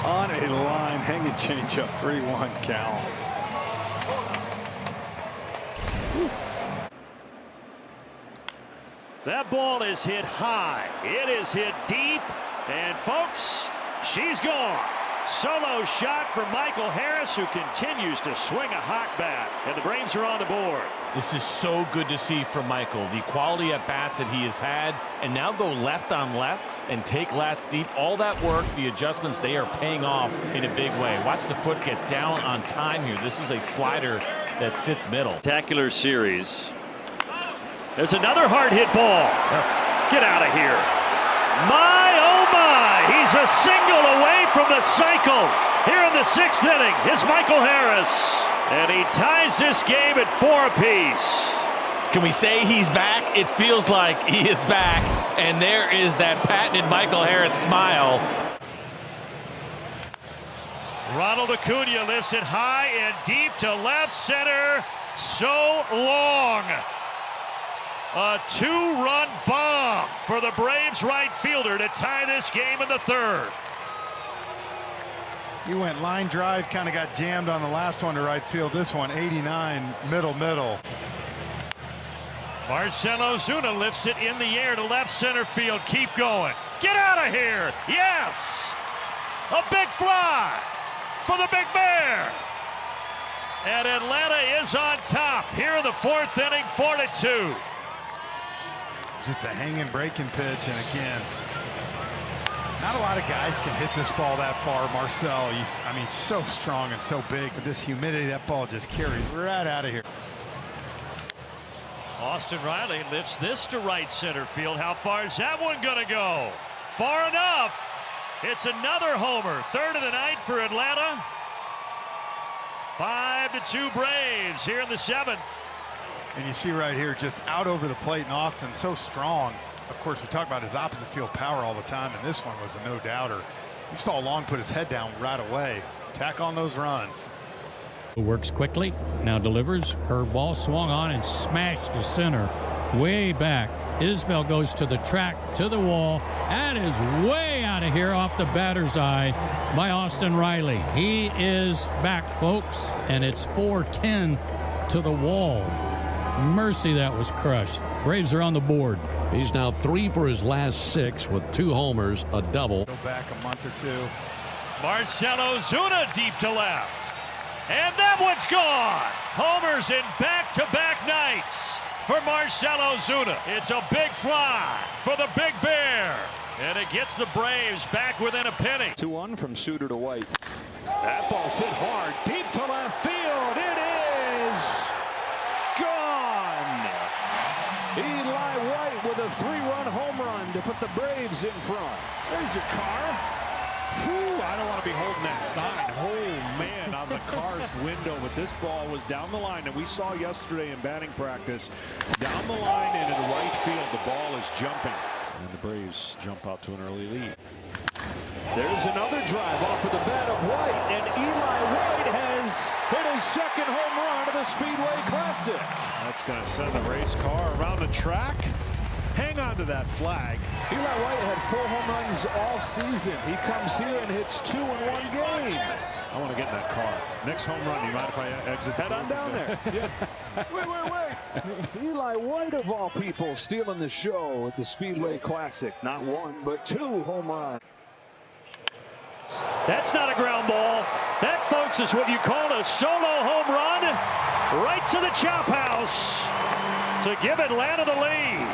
On a line, hanging changeup, 3-1 count. That ball is hit high. It is hit deep. And folks, she's gone. Solo shot from Michael Harris, who continues to swing a hot bat. And the Braves are on the board. This is so good to see from Michael. The quality at bats that he has had, and now go left on left and take lats deep. All that work, the adjustments, they are paying off in a big way. Watch the foot get down on time here. This is a slider that sits middle. Spectacular series. There's another hard hit ball. Get out of here. My, oh my. He's a single away from the cycle. Here in the 6th inning is Michael Harris. And he ties this game at 4 apiece. Can we say he's back? It feels like he is back. And there is that patented Michael Harris smile. Ronald Acuna lifts it high and deep to left center. So long. A two-run bomb for the Braves right fielder to tie this game in the third. He went line drive, kind of got jammed on the last one to right field. This one, 89, middle. Marcell Ozuna lifts it in the air to left center field. Keep going. Get out of here. Yes. A big fly for the Big Bear. And Atlanta is on top here in the fourth inning, 4-2. Just a hanging breaking pitch, and again, not a lot of guys can hit this ball that far. Marcell, I mean, so strong and so big. With this humidity, that ball just carried right out of here. Austin Riley lifts this to right center field. How far is that one going to go? Far enough. It's another homer. Third of the night for Atlanta. 5-2 Braves here in the seventh. And you see right here, just out over the plate, and Austin so strong. Of course, we talk about his opposite field power all the time, and this one was a no-doubter. You saw Long put his head down right away. Tack on those runs. Works quickly, now delivers. Curveball swung on and smashed to center. Way back. Isbell goes to the track, to the wall. That is way out of here off the batter's eye by Austin Riley. He is back, folks, and it's 4-10 to the wall. Mercy, that was crushed. Braves are on the board. He's now 3 for his last 6 with 2 homers, a double. Go back a month or two. Marcell Ozuna deep to left. And that one's gone. Homers in back-to-back nights for Marcell Ozuna. It's a big fly for the Big Bear. And it gets the Braves back within a penny. 2-1 from Suter to White. That ball's hit hard, deep to left field. It is gone. Eli White with a 3-run home run to put the Braves in front. There's your car. Whew, I don't want to be holding that sign. Oh, man, on the car's window. But this ball was down the line. And we saw yesterday in batting practice, down the line and in right field, the ball is jumping. And the Braves jump out to an early lead. There's another drive off of the bat of White. And Eli White has hit his second home run of the Speedway Classic. That's going to send the race car around the track. Hang on to that flag. Eli White had 4 home runs all season. He comes here and hits 2 in one game. I want to get in that car. Next home run, you mind if I exit? Head on down there. Yeah. Wait. Eli White, of all people, stealing the show at the Speedway Classic. Not 1, but 2 home runs. That's not a ground ball. That, folks, is what you call a solo home run right to the chop house to give Atlanta the lead.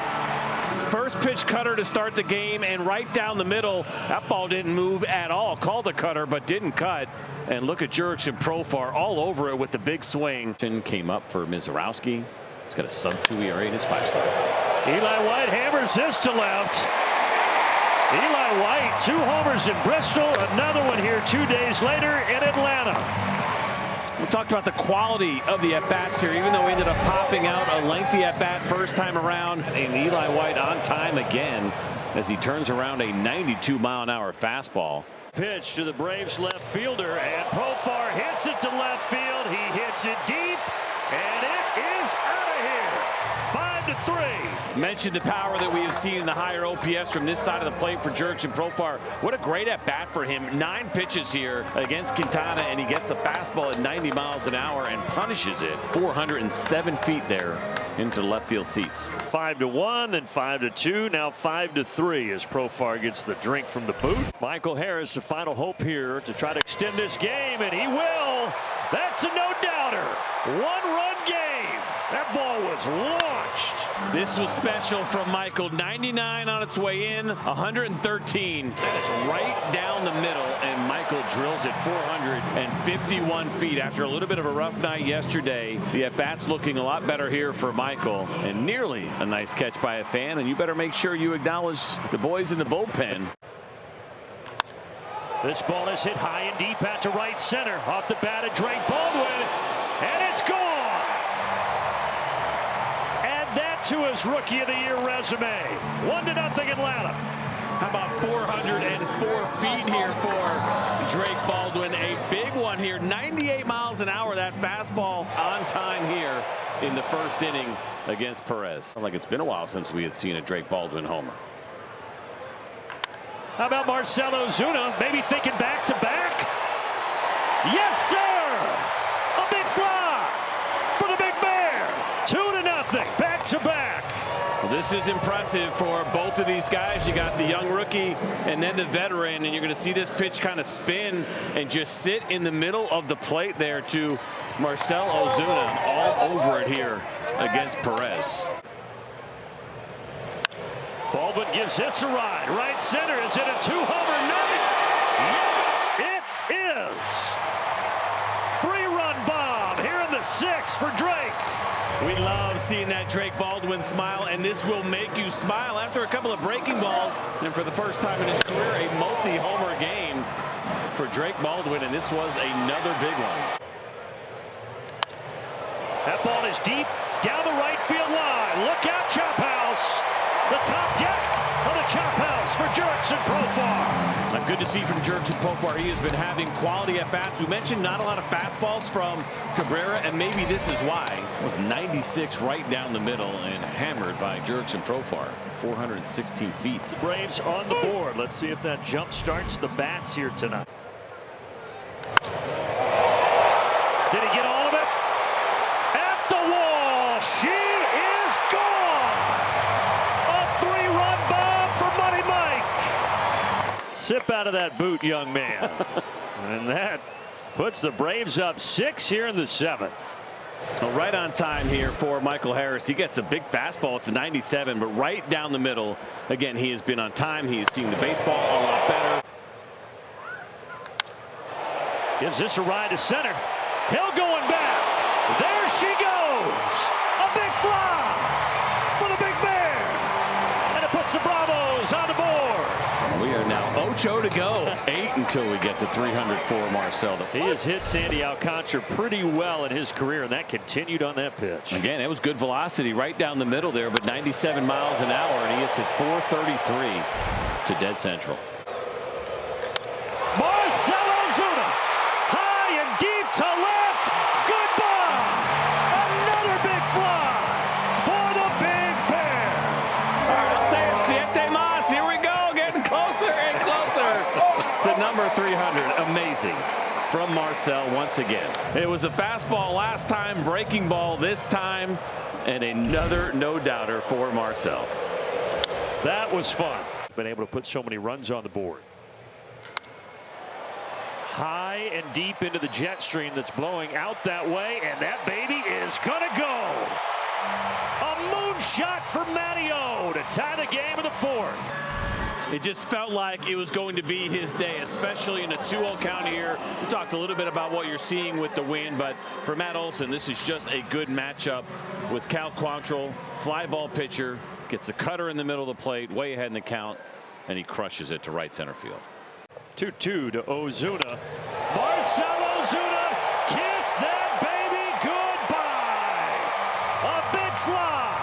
First pitch cutter to start the game, and right down the middle. That ball didn't move at all. Called the cutter, but didn't cut. And look at Jurickson Profar all over it with the big swing. Came up for Mizorowski. He's got a sub-2 ERA in his 5 starts. Eli White hammers this to left. Eli White, 2 homers in Bristol. Another one here 2 days later in Atlanta. We talked about the quality of the at-bats here, even though we ended up popping out a lengthy at-bat first time around. And Eli White on time again as he turns around a 92-mile-an-hour fastball. Pitch to the Braves left fielder, and Profar hits it to left field. He hits it deep, and it is out of here. 5-3. Mentioned the power that we have seen in the higher OPS from this side of the plate for Jurickson Profar. What a great at-bat for him. 9 pitches here against Quintana, and he gets a fastball at 90 miles an hour and punishes it. 407 feet there into the left field seats. 5-1, then 5-2, now 5-3 as Profar gets the drink from the boot. Michael Harris, the final hope here to try to extend this game, and he will. That's a no-doubter. 1-run game. That ball was launched. This was special from Michael. 99 on its way in, 113. That is right down the middle, and Michael drills it 451 feet after a little bit of a rough night yesterday. The at-bat's looking a lot better here for Michael, and nearly a nice catch by a fan, and you better make sure you acknowledge the boys in the bullpen. This ball is hit high and deep out to right center. Off the bat of Drake Baldwin, and it's gone. To his Rookie of the Year resume. 1-0 Atlanta. How about 404 feet here for Drake Baldwin? A big one here. 98 miles an hour, that fastball on time here in the first inning against Perez. Like it's been a while since we had seen a Drake Baldwin homer. How about Marcell Ozuna? Maybe thinking back-to-back. Yes, sir! A big fly for the Big Bear. 2-0, back-to-back. Well, this is impressive for both of these guys. You got the young rookie and then the veteran, and you're going to see this pitch kind of spin and just sit in the middle of the plate there to Marcell Ozuna, all over it here against Perez. Baldwin gives this a ride. Right center. Is it a 2-homer night? Yes, it is. 3-run bomb here in the 6th for Drake. We love seeing that Drake Baldwin smile, and this will make you smile after a couple of breaking balls. And for the first time in his career, a multi-homer game for Drake Baldwin, and this was another big one. That ball is deep down the right field line. Look out, Chop House. The top deck of the Chop House for Jurickson Profar. Good to see from Jurickson Profar. He has been having quality at bats. We mentioned not a lot of fastballs from Cabrera, and maybe this is why. It was 96 right down the middle and hammered by Jurickson Profar. 416 feet. The Braves on the board. Let's see if that jump starts the bats here tonight. Did he get all of it? At the wall. She is gone. A 3-run bomb for Money Mike. Sip out of that boot, young man. And that puts the Braves up 6 here in the 7th. Well, right on time here for Michael Harris. He gets a big fastball. It's a 97, but right down the middle. Again, he has been on time. He has seen the baseball a lot better. Gives this a ride to center. Hill going back. There she goes. A big fly for the Big Bear. And it puts the Bravos on the board. We are now 8 to go. 8 until we get to 300 for Marcell. He has hit Sandy Alcantara pretty well in his career, and that continued on that pitch. Again, it was good velocity right down the middle there, but 97 miles an hour, and he hits it 433 to dead central. Marcell Ozuna, high and deep to left. Goodbye. Another big fly for the Big Bear. All right, let's say it. Siete más. Here we go. Getting closer and closer to number 300. Amazing from Marcell once again. It was a fastball last time, breaking ball this time, and another no-doubter for Marcell. That was fun. Been able to put so many runs on the board. High and deep into the jet stream that's blowing out that way, and that baby is gonna go. A moonshot for Mateo to tie the game in the 4th. It just felt like it was going to be his day, especially in a 2-0 count here. We talked a little bit about what you're seeing with the wind, but for Matt Olson, this is just a good matchup with Cal Quantrill, fly ball pitcher, gets a cutter in the middle of the plate, way ahead in the count, and he crushes it to right center field. 2-2 to Ozuna. Marcell Ozuna, kiss that baby goodbye. A big fly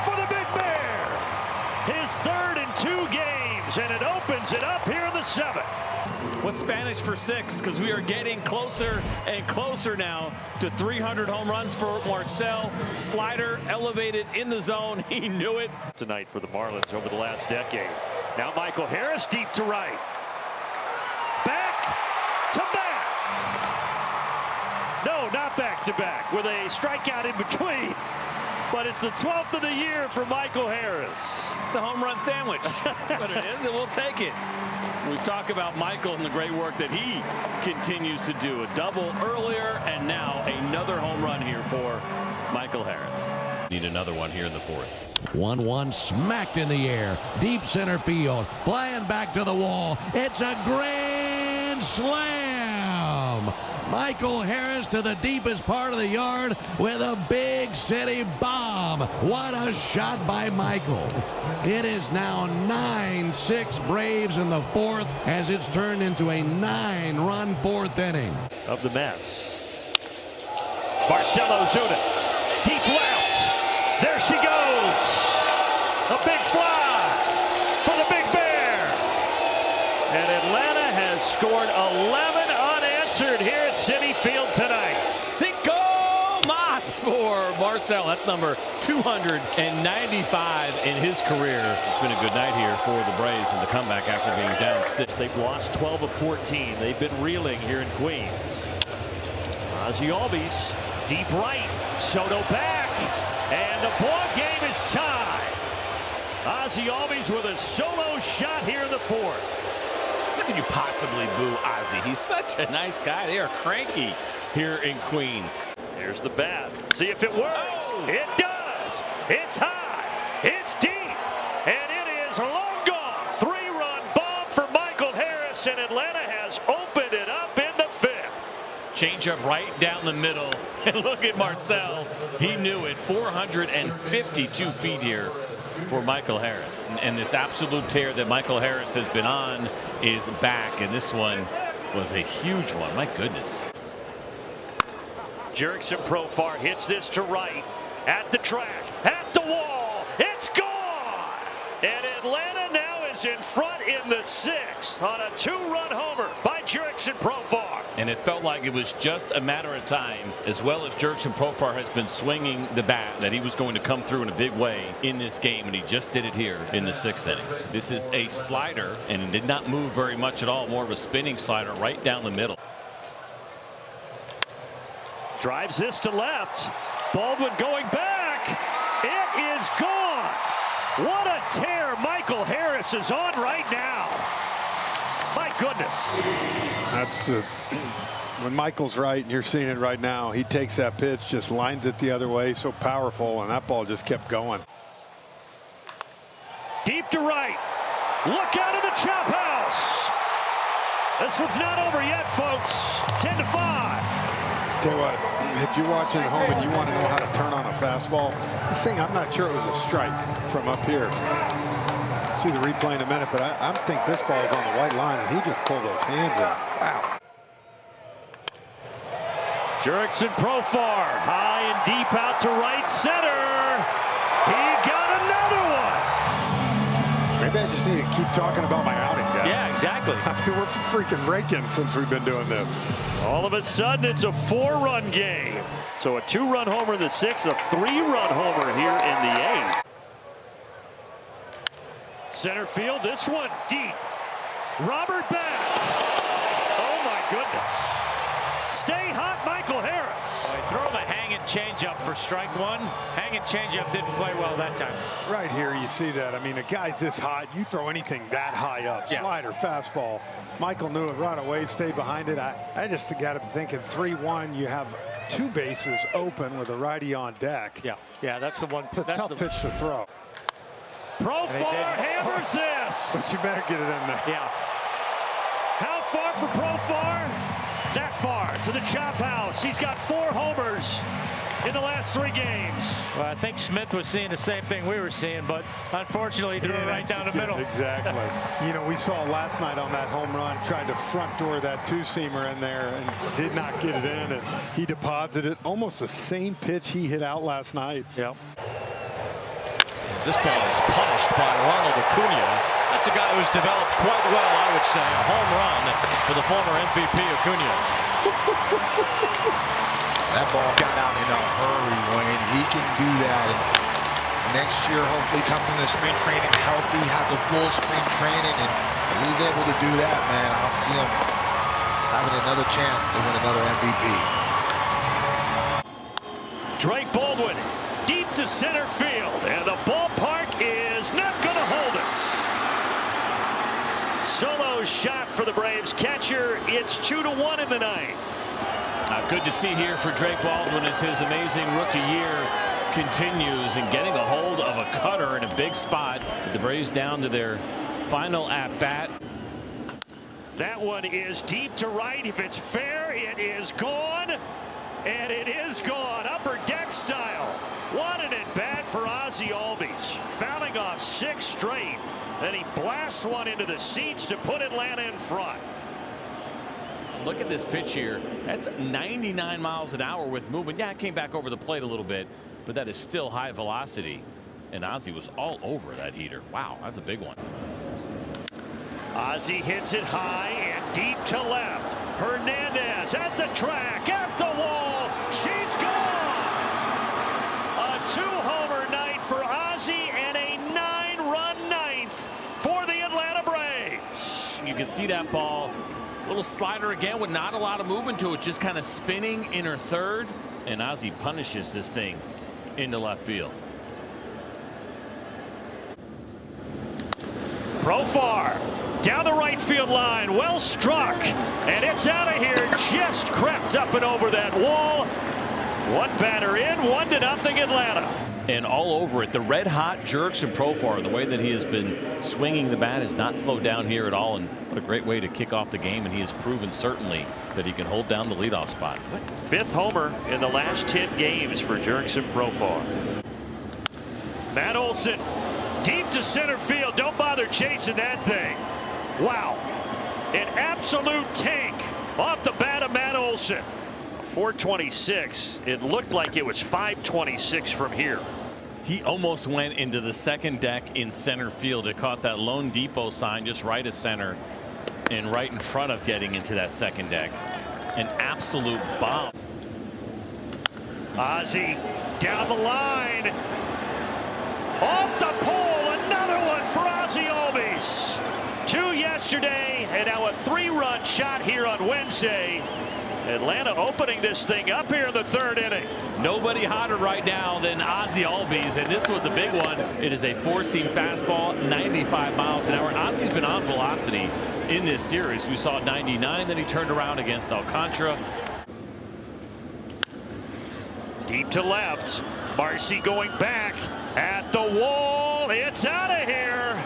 for the Big Bear. His 3rd in 2 games, and it opens it up here in the 7th. What's Spanish for 6? Because we are getting closer and closer now to 300 home runs for Marcell. Slider elevated in the zone. He knew it. Tonight for the Marlins over the last decade. Now Michael Harris deep to right. Back to back. No, not back to back, with a strikeout in between. But it's the 12th of the year for Michael Harris. It's a home run sandwich. But it is, and we'll take it. We talk about Michael and the great work that he continues to do. A double earlier, and now another home run here for Michael Harris. Need another one here in the 4th. 1-1 smacked in the air. Deep center field. Flying back to the wall. It's a grand slam. Michael Harris to the deepest part of the yard with a big city bomb. What a shot by Michael. It is now 9-6 Braves in the 4th as it's turned into a 9-run 4th inning. Of the Mets. Marcell Ozuna, deep left. There she goes. A big fly for the Big Bear. And Atlanta has scored 11 unanswered here at Citi Field tonight. 5 más for Marcell. Marcell, that's number 295 in his career. It's been a good night here for the Braves in the comeback after being down 6. They've lost 12 of 14. They've been reeling here in Queens. Ozzie Albies, deep right. Soto back. And the ball game is tied. Ozzie Albies with a solo shot here in the 4th. How could you possibly boo Ozzie? He's such a nice guy. They are cranky here in Queens. Here's the bat. See if it works. Oh. It does. It's high. It's deep. And it is long gone. 3-run bomb for Michael Harris, and Atlanta has opened it up in the 5th. Change up right down the middle. And look at Marcell. He knew it. 452 feet here for Michael Harris. And this absolute tear that Michael Harris has been on is back. And this one was a huge one. My goodness. Jurickson Profar hits this to right. At the track. At the wall. It's gone. And Atlanta now is in front in the 6th on a 2-run homer by Jurickson Profar. And it felt like it was just a matter of time, as well as Jurickson Profar has been swinging the bat, that he was going to come through in a big way in this game, and he just did it here in the 6th inning. This is a slider, and it did not move very much at all. More of a spinning slider right down the middle. Drives this to left. Baldwin going back. It is gone. What a tear Michael Harris is on right now. My goodness. That's the when Michael's right, and you're seeing it right now. He takes that pitch, just lines it the other way, so powerful, and that ball just kept going. Deep to right. Look out of the chop house. This one's not over yet, folks. 10-5. Tell you what, if you're watching at home and you want to know how to turn on a fastball, this thing, I'm not sure it was a strike from up here. See the replay in a minute, but I think this ball is on the white line, and he just pulled those hands in. Wow. Jurickson Profar, high and deep out to right center. He got another one. Maybe I just need to keep talking about my outing, guys. Yeah, exactly. I mean, we're freaking breaking since we've been doing this. All of a sudden, it's a 4-run game. So a 2-run homer in the 6th, a 3-run homer here in the 8th. Center field, this one deep. Robert back. Oh my goodness. Stay hot, Michael Harris. Well, he threw him a hanging changeup for strike 1. Hanging changeup didn't play well that time. Right here, you see that. I mean, a guy's this hot. You throw anything that high up, slider, fastball. Michael knew it right away, stayed behind it. I just got him thinking 3-1. You have 2 bases open with a righty on deck. Yeah, that's the one. It's a tough pitch to throw. Profar hammers this. But you better get it in there. Yeah. How far for Profar? That far to the chop house. He's got 4 homers in the last 3 games. Well, I think Smith was seeing the same thing we were seeing, but unfortunately he threw it right down the middle. Exactly. You know, we saw last night on that home run, tried to front door that 2-seamer in there and did not get it in, and he deposited almost the same pitch he hit out last night. Yep. This ball is punished by Ronald Acuna. That's a guy who's developed quite well, I would say. A home run for the former MVP Acuna. That ball got out in a hurry, Wayne. He can do that. And next year, hopefully, comes into spring training healthy, has a full spring training, and if he's able to do that, man, I'll see him having another chance to win another MVP. Drake Baldwin deep to center field, and the ballpark is not going to hold it. Solo shot for the Braves catcher. It's 2-1 in the 9th. Good to see here for Drake Baldwin as his amazing rookie year continues and getting a hold of a cutter in a big spot. The Braves down to their final at-bat. That one is deep to right. If it's fair, it is gone. And it is gone. Upper deck style. What an at-bat for Ozzie Albies. Fouling off 6 straight. Then he blasts one into the seats to put Atlanta in front. Look at this pitch here. That's 99 miles an hour with movement. Yeah, it came back over the plate a little bit, but that is still high velocity. And Ozzie was all over that heater. Wow, that's a big one. Ozzie hits it high and deep to left. Hernandez at the track, at the wall. She's gone. 2-homer night for Ozzie and a 9-run ninth for the Atlanta Braves. You can see that ball, little slider again with not a lot of movement to it, just kind of spinning inner third, and Ozzie punishes this thing into left field. Profar down the right field line, well struck, and it's out of here. Just crept up and over that wall. One batter in, 1-0 Atlanta. And all over it, the red-hot Jurickson Profar, the way that he has been swinging the bat has not slowed down here at all, and what a great way to kick off the game, and he has proven certainly that he can hold down the leadoff spot. 5th homer in the last 10 games for Jurickson Profar. Matt Olson deep to center field. Don't bother chasing that thing. Wow, an absolute tank off the bat of Matt Olson. 426. It looked like it was 526 from here. He almost went into the second deck in center field. It caught that Lone Depot sign just right of center and right in front of getting into that second deck. An absolute bomb. Ozzie down the line. Off the pole, another one for Ozzie Albies. 2 yesterday, and now a 3-run shot here on Wednesday. Atlanta opening this thing up here in the 3rd inning. Nobody hotter right now than Ozzie Albies, and this was a big one. It is a 4-seam fastball, 95 miles an hour. Ozzie's been on velocity in this series. We saw 99, then he turned around against Alcantara. Deep to left. Marcy going back at the wall. It's out of here.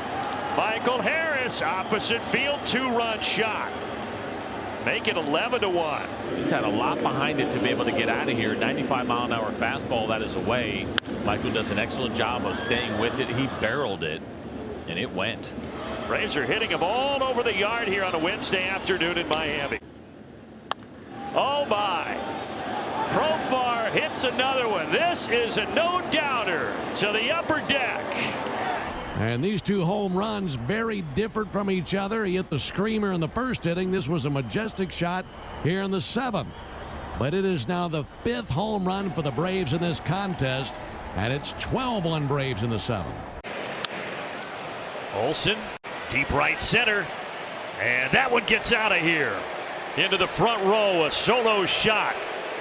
Michael Harris, opposite field, 2-run shot. Make it 11-1. He's had a lot behind it to be able to get out of here. 95-mile-an-hour fastball that is away. Michael does an excellent job of staying with it. He barreled it, and it went. Braves are hitting him all over the yard here on a Wednesday afternoon in Miami. Oh my. Profar hits another one. This is a no-doubter to the upper deck. And these 2 home runs very different from each other. He hit the screamer in the 1st inning. This was a majestic shot here in the 7th. But it is now the 5th home run for the Braves in this contest, and it's 12-1 Braves in the 7th. Olson deep right center, and that one gets out of here into the front row. A solo shot.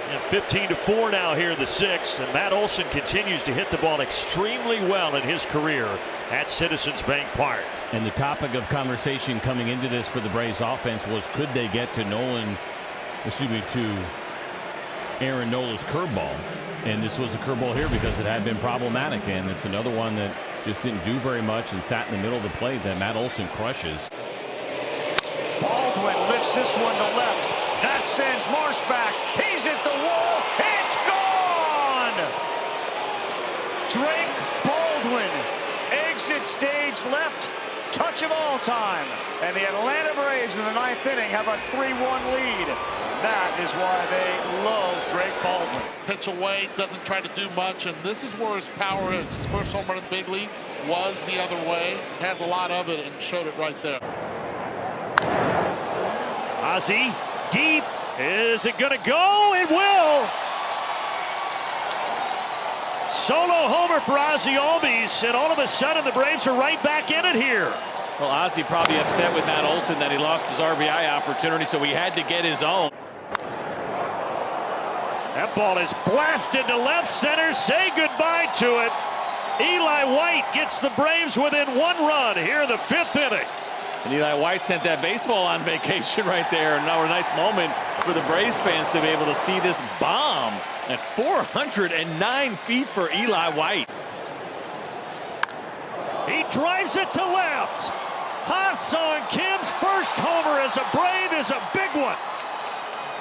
And 15-4 now here in the 6th, and Matt Olson continues to hit the ball extremely well in his career at Citizens Bank Park. And the topic of conversation coming into this for the Braves offense was, could they get to Aaron Nola's curveball? And this was a curveball here because it had been problematic, and it's another one that just didn't do very much and sat in the middle of the plate that Matt Olson crushes. Baldwin lifts this one to left. That sends Marsh back. He's at the wall. It's gone! Drake Baldwin, exit stage left, touch of all time. And the Atlanta Braves in the 9th inning have a 3-1 lead. That is why they love Drake Baldwin. Pitch away, doesn't try to do much, and this is where his power is. His first home run in the big leagues was the other way. Has a lot of it and showed it right there. Ozzie deep. Is it going to go? It will. Solo homer for Ozzie Albies, and all of a sudden the Braves are right back in it here. Well, Ozzie probably upset with Matt Olson that he lost his RBI opportunity, so he had to get his own. That ball is blasted to left center. Say goodbye to it. Eli White gets the Braves within 1 run here in the 5th inning. And Eli White sent that baseball on vacation right there. And now a nice moment for the Braves fans to be able to see this bomb at 409 feet for Eli White. He drives it to left. Ha-Sung Kim's first homer as a Brave is a big one.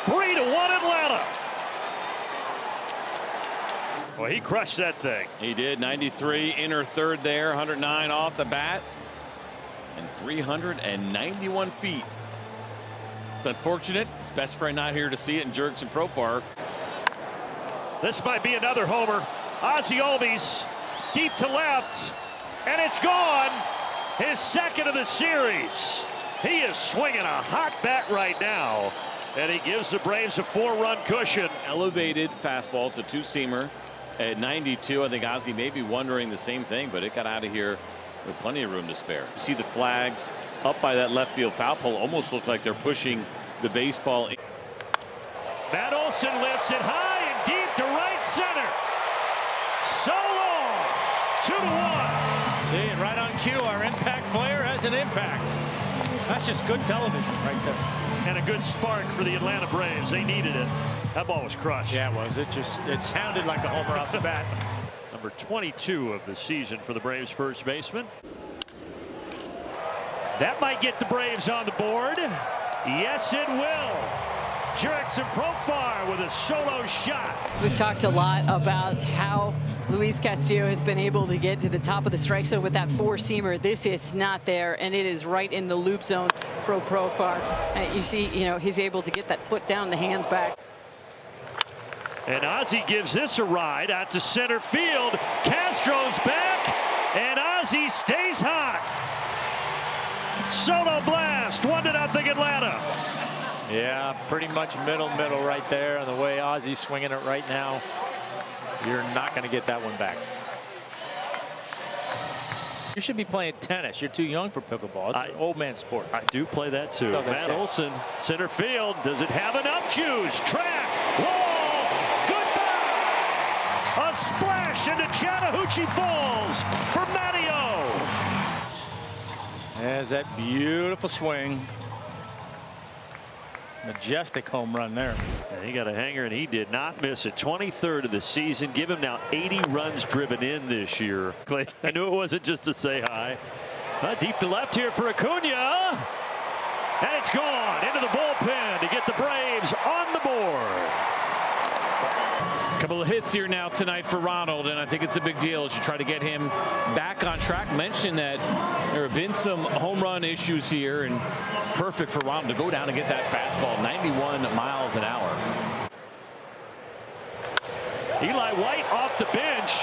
3-1 Atlanta. Well, he crushed that thing. He did. 93 inner third there, 109 off the bat, and 391 feet. It's unfortunate. His best friend not here to see it in Jurickson Profar. This might be another homer. Ozzie Albies deep to left, and it's gone. His second of the series. He is swinging a hot bat right now, and he gives the Braves a 4-run cushion. Elevated fastball. It's a two-seamer. at 92. I think Ozzie may be wondering the same thing, but it got out of here with plenty of room to spare. You see the flags up by that left field foul pole almost look like they're pushing the baseball. Matt Olson lifts it high and deep to right center. So long. 2-1. See, and right on cue, our impact player has an impact. That's just good television right there. And a good spark for the Atlanta Braves. They needed it. That ball was crushed. Yeah, it was. It sounded like a homer off the bat. Number 22 of the season for the Braves first baseman. That might get the Braves on the board. Yes, it will. Jurickson Profar with a solo shot. We've talked a lot about how Luis Castillo has been able to get to the top of the strike zone with that four-seamer. This is not there, and it is right in the loop zone for Profar. You see, he's able to get that foot down, the hands back. And Ozzie gives this a ride out to center field. Castro's back, and Ozzie stays hot. Solo blast, 1-0 Atlanta. Yeah, pretty much middle right there. And the way Ozzie's swinging it right now, you're not going to get that one back. You should be playing tennis. You're too young for pickleball. It's an old man sport. I do play that too. So Matt Olson, center field. Does it have enough juice? Track, wall, goodbye. A splash into Chattahoochee Falls for Matteo. There's that beautiful swing. Majestic home run there. And he got a hanger, and he did not miss it. 23rd of the season. Give him now 80 runs driven in this year. I knew it wasn't just to say hi. Deep to left here for Acuna. And it's gone into the bullpen to get the Braves on the board. Couple of hits here now tonight for Ronald, and I think it's a big deal as you try to get him back on track. Mentioned that there have been some home run issues here, and perfect for Ronald to go down and get that fastball, 91 miles an hour. Eli White off the bench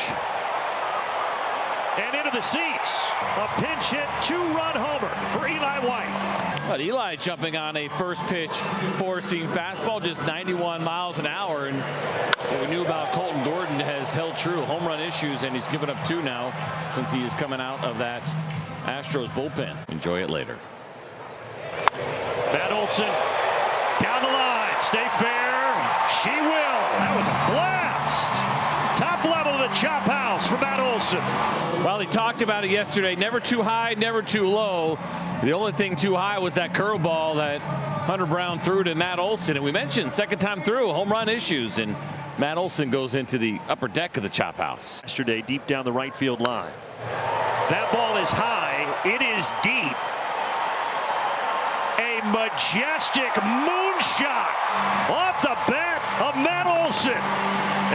and into the seats. A pinch hit, two-run homer for Eli White. But Eli jumping on a first pitch four-seam fastball, just 91 miles an hour. And what we knew about Colton Gordon has held true. Home run issues, and he's given up two now since he is coming out of that Astros bullpen. Enjoy it later. Matt Olson down the line. Stay fair. She will. That was a blast. Top level of the chop house for Matt Olson. Well, he talked about it yesterday. Never too high, never too low. The only thing too high was that curveball that Hunter Brown threw to Matt Olson. And we mentioned second time through, home run issues. And Matt Olson goes into the upper deck of the chop house. Yesterday, deep down the right field line. That ball is high. It is deep. A majestic moonshot off the bat of Matt Olson.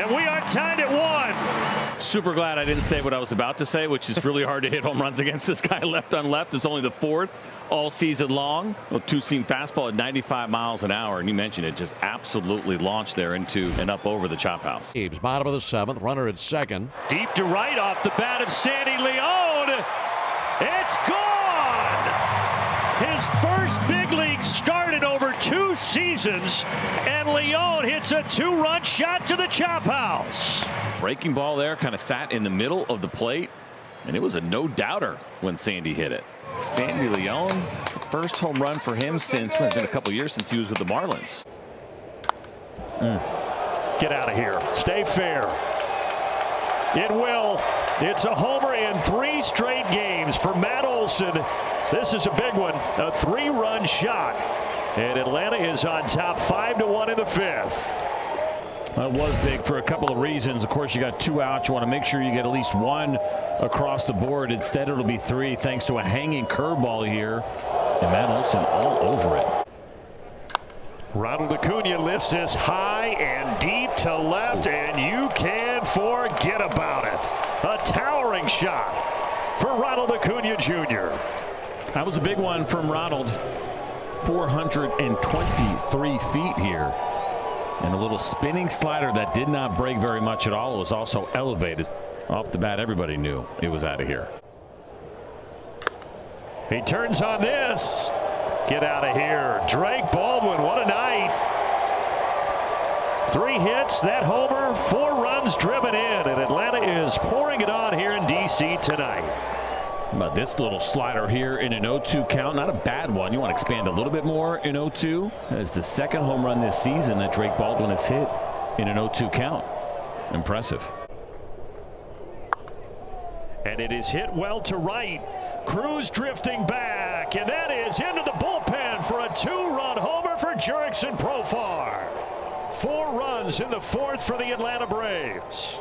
And we are tied at 1. Super glad I didn't say what I was about to say, which is really hard to hit home runs against this guy left on left. It's only the 4th all season long. A two-seam fastball at 95 miles an hour. And you mentioned it just absolutely launched there into and up over the chop house. Bottom of the 7th, runner at second. Deep to right off the bat of Sandy Leon. It's gone. His first big league start in over 2 seasons, and Leon hits a 2-run shot to the chop house. Breaking ball there, kind of sat in the middle of the plate, and it was a no-doubter when Sandy hit it. Sandy Leon, it's the first home run for him since, well, it's been a couple years since he was with the Marlins. Get out of here. Stay fair. It will. It's a homer in 3 straight games for Matt Olson. This is a big one, a 3-run shot. And Atlanta is on top 5-1 in the 5th. That was big for a couple of reasons. Of course, you got 2 outs. You want to make sure you get at least 1 across the board. Instead, it'll be 3 thanks to a hanging curveball here. And Matt Olson all over it. Ronald Acuna lifts this high and deep to left, and you can forget about it. A towering shot for Ronald Acuna Jr. That was a big one from Ronald. 423 feet here. And a little spinning slider that did not break very much at all. It was also elevated. Off the bat, everybody knew it was out of here. He turns on this. Get out of here. Drake Baldwin, what a night. 3 hits, that homer, 4 runs driven in, and Atlanta is pouring it on here in D.C. tonight. But this little slider here in an 0-2 count, not a bad one. You want to expand a little bit more in 0-2. That is the second home run this season that Drake Baldwin has hit in an 0-2 count. Impressive. And it is hit well to right. Cruz drifting back, and that is into the bullpen for a 2-run homer for Jurickson Profar. 4 runs in the 4th for the Atlanta Braves.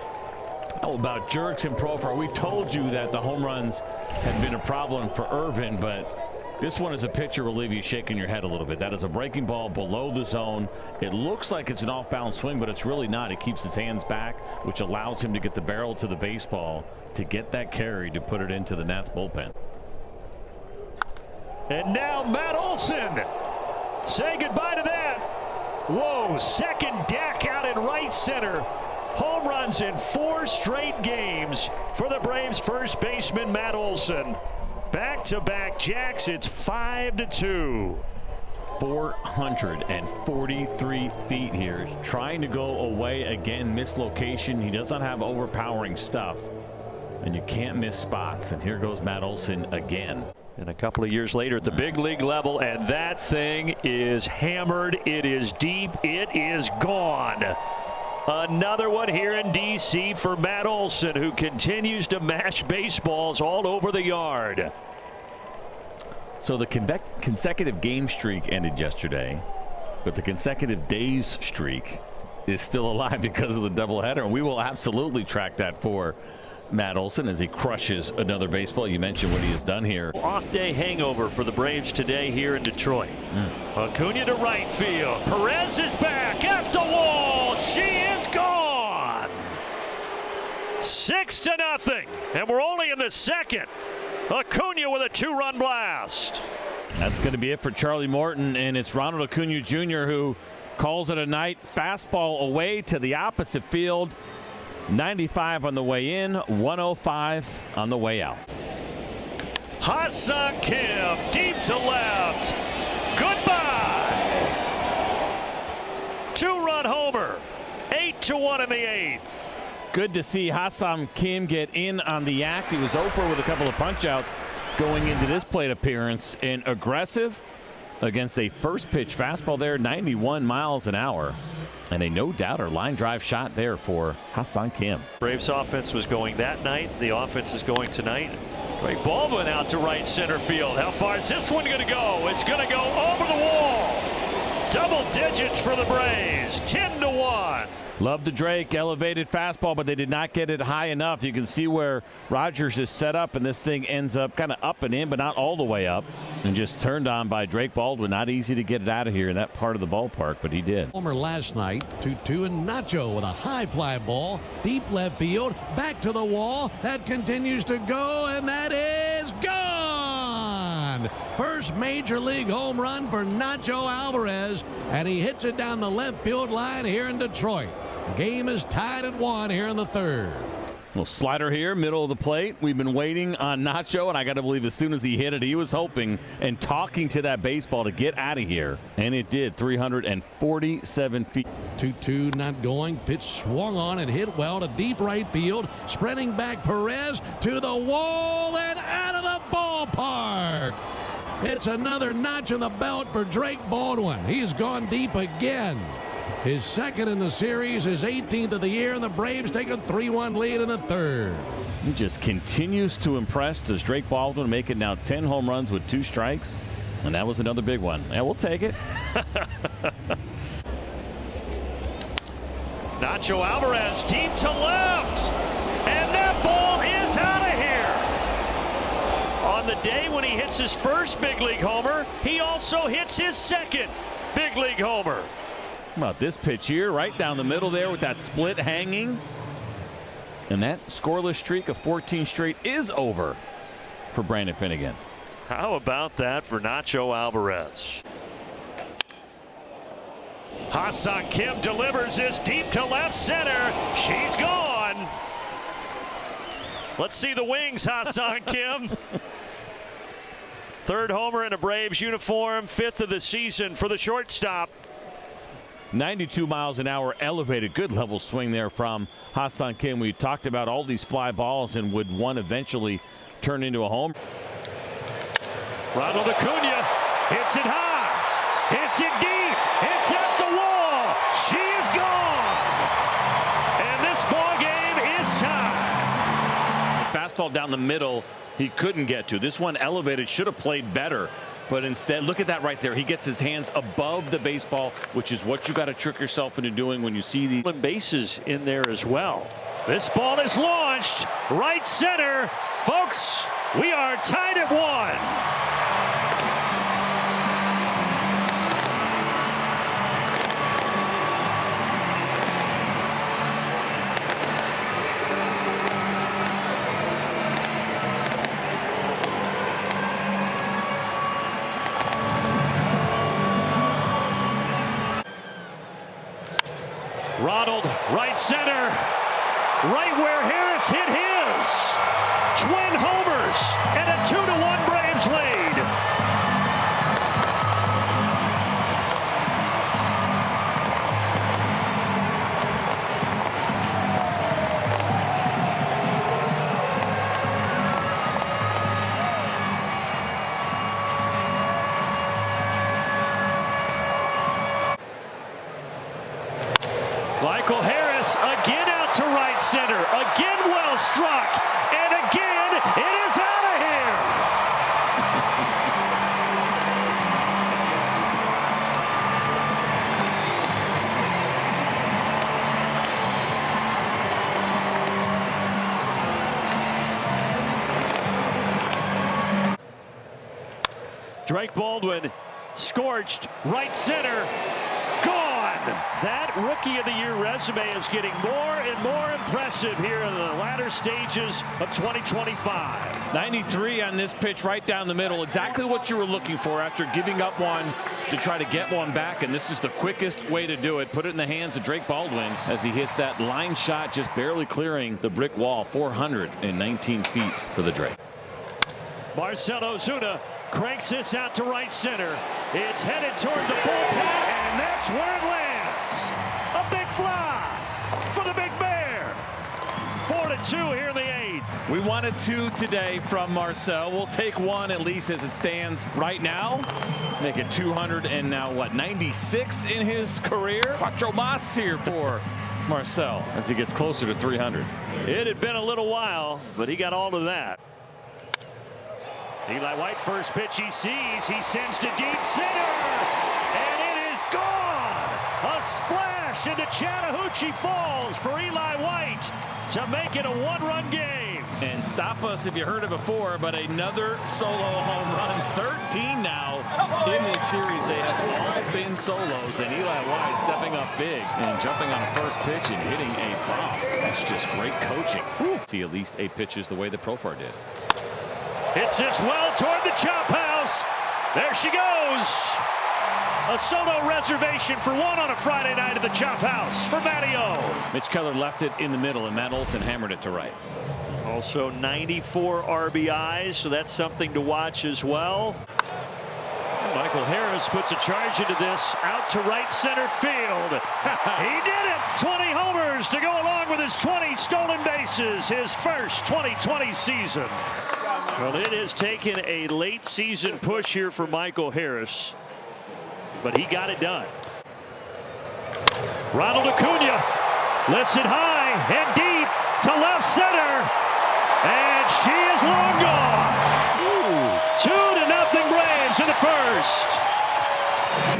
How about Jurickson Profar? We told you that the home runs had been a problem for Irvin, but this one as a pitcher will leave you shaking your head a little bit. That is a breaking ball below the zone. It looks like it's an off-balance swing, but it's really not. He keeps his hands back, which allows him to get the barrel to the baseball to get that carry to put it into the Nats bullpen. And now Matt Olson. Say goodbye to that. Whoa, second deck out in right center. Home runs in 4 straight games for the Braves first baseman Matt Olson. Back-to-back jacks. It's 5-2. 443 feet here. Trying to go away again. Missed location. He does not have overpowering stuff. And you can't miss spots. And here goes Matt Olson again. And a couple of years later at the big league level, and that thing is hammered. It is deep. It is gone. Another one here in D.C. for Matt Olson, who continues to mash baseballs all over the yard. So the consecutive game streak ended yesterday, but the consecutive days streak is still alive because of the doubleheader, and we will absolutely track that for Matt Olson as he crushes another baseball. You mentioned what he has done here. Off-day hangover for the Braves today here in Detroit. Acuna to right field. Perez is back at the wall. She is gone. 6-0, and we're only in the 2nd. Acuna with a 2-run blast. That's going to be it for Charlie Morton, and it's Ronald Acuna Jr. who calls it a night. Fastball away to the opposite field. 95 on the way in, 105 on the way out. Ha-Seong Kim deep to left. Goodbye. 2-run homer. 8-1 in the 8th. Good to see Ha-Seong Kim get in on the act. He was over with a couple of punch-outs going into this plate appearance, and aggressive against a first pitch fastball there, 91 miles an hour. And a no-doubter line drive shot there for Ha-Seong Kim. Braves offense was going that night. The offense is going tonight. Drake Baldwin out to right center field. How far is this one going to go? It's going to go over the wall. Double digits for the Braves. 10-1. Love the Drake elevated fastball, but they did not get it high enough. You can see where Rogers is set up, and this thing ends up kind of up and in, but not all the way up, and just turned on by Drake Baldwin. Not easy to get it out of here in that part of the ballpark, but he did. Homer last night, 2-2, and Nacho with a high fly ball, deep left field, back to the wall. That continues to go, and that is gone. First major league home run for Nacho Alvarez, and he hits it down the left field line here in Detroit. Game is tied at 1 here in the 3rd. Little slider here, middle of the plate. We've been waiting on Nacho, and I got to believe as soon as he hit it, he was hoping and talking to that baseball to get out of here. And it did, 347 feet. 2-2 not going. Pitch swung on and hit well to deep right field. Spreading back Perez to the wall and out of the ballpark. It's another notch in the belt for Drake Baldwin. He's gone deep again. His 2nd in the series, his 18th of the year, and the Braves take a 3-1 lead in the 3rd. He just continues to impress. Does Drake Baldwin make it now 10 home runs with 2 strikes? And that was another big one. Yeah, we'll take it. Nacho Alvarez deep to left. And that ball is out of here. On the day when he hits his first big league homer, he also hits his 2nd big league homer. How about this pitch here, right down the middle there with that split hanging. And that scoreless streak of 14 straight is over for Brandon Finnegan. How about that for Nacho Alvarez? Ha-Seong Kim delivers this deep to left center. She's gone. Let's see the wings, Ha-Seong Kim. 3rd homer in a Braves uniform, 5th of the season for the shortstop. 92 miles an hour elevated. Good level swing there from Ha-Seong Kim. We talked about all these fly balls and would one eventually turn into a home. Ronald Acuna hits it high, hits it deep, hits at the wall. She is gone. And this ball game is tied. Fastball down the middle he couldn't get to. This one elevated, should have played better. But instead, look at that right there. He gets his hands above the baseball, which is what you got to trick yourself into doing when you see the bases in there as well. This ball is launched right center. Folks, we are tied at 1. Ronald, right center, right where Harris hit his. Twin homers and a 2-1 Braves lead. Michael Harris again out to right center, again well struck, and again it is out of here. Drake Baldwin scorched right center. That Rookie of the Year resume is getting more and more impressive here in the latter stages of 2025. 93 on this pitch right down the middle. Exactly what you were looking for after giving up one to try to get one back. And this is the quickest way to do it. Put it in the hands of Drake Baldwin as he hits that line shot, just barely clearing the brick wall. 419 feet for the Drake. Marcell Ozuna cranks this out to right center. It's headed toward the bullpen, and that's where it lands. A big fly for the Big Bear. 4-2 here in the 8th. We wanted 2 today from Marcell. We'll take 1 at least as it stands right now. Make it 200 and now what, 96 in his career. Cuatro Mas here for Marcell as he gets closer to 300. It had been a little while, but he got all of that. Eli White, first pitch he sees, he sends to deep center, and it is gone. A splash into Chattahoochee Falls for Eli White to make it a 1-run game. And stop us if you heard it before, but another solo home run. 13 now in this series. They have all been solos, and Eli White stepping up big and jumping on a first pitch and hitting a bomb. That's just great coaching. See at least 8 pitches the way that Profar did. Hits this well toward the chop house. There she goes. A solo reservation for 1 on a Friday night at the chop house for Matty O. Mitch Keller left it in the middle, and Matt Olson hammered it to right. Also 94 RBIs, so that's something to watch as well. Michael Harris puts a charge into this, out to right center field. He did it! 20 homers to go along with his 20 stolen bases, his first 2020 season. Well, it has taken a late season push here for Michael Harris, but he got it done. Ronald Acuna lifts it high and deep to left center, and she is long gone. 2-0 Braves in the first.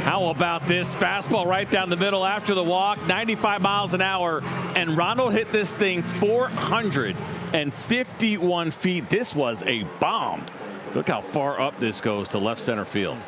How about this fastball right down the middle after the walk, 95 miles an hour, and Ronald hit this thing 451 feet. This was a bomb. Look how far up this goes to left center field.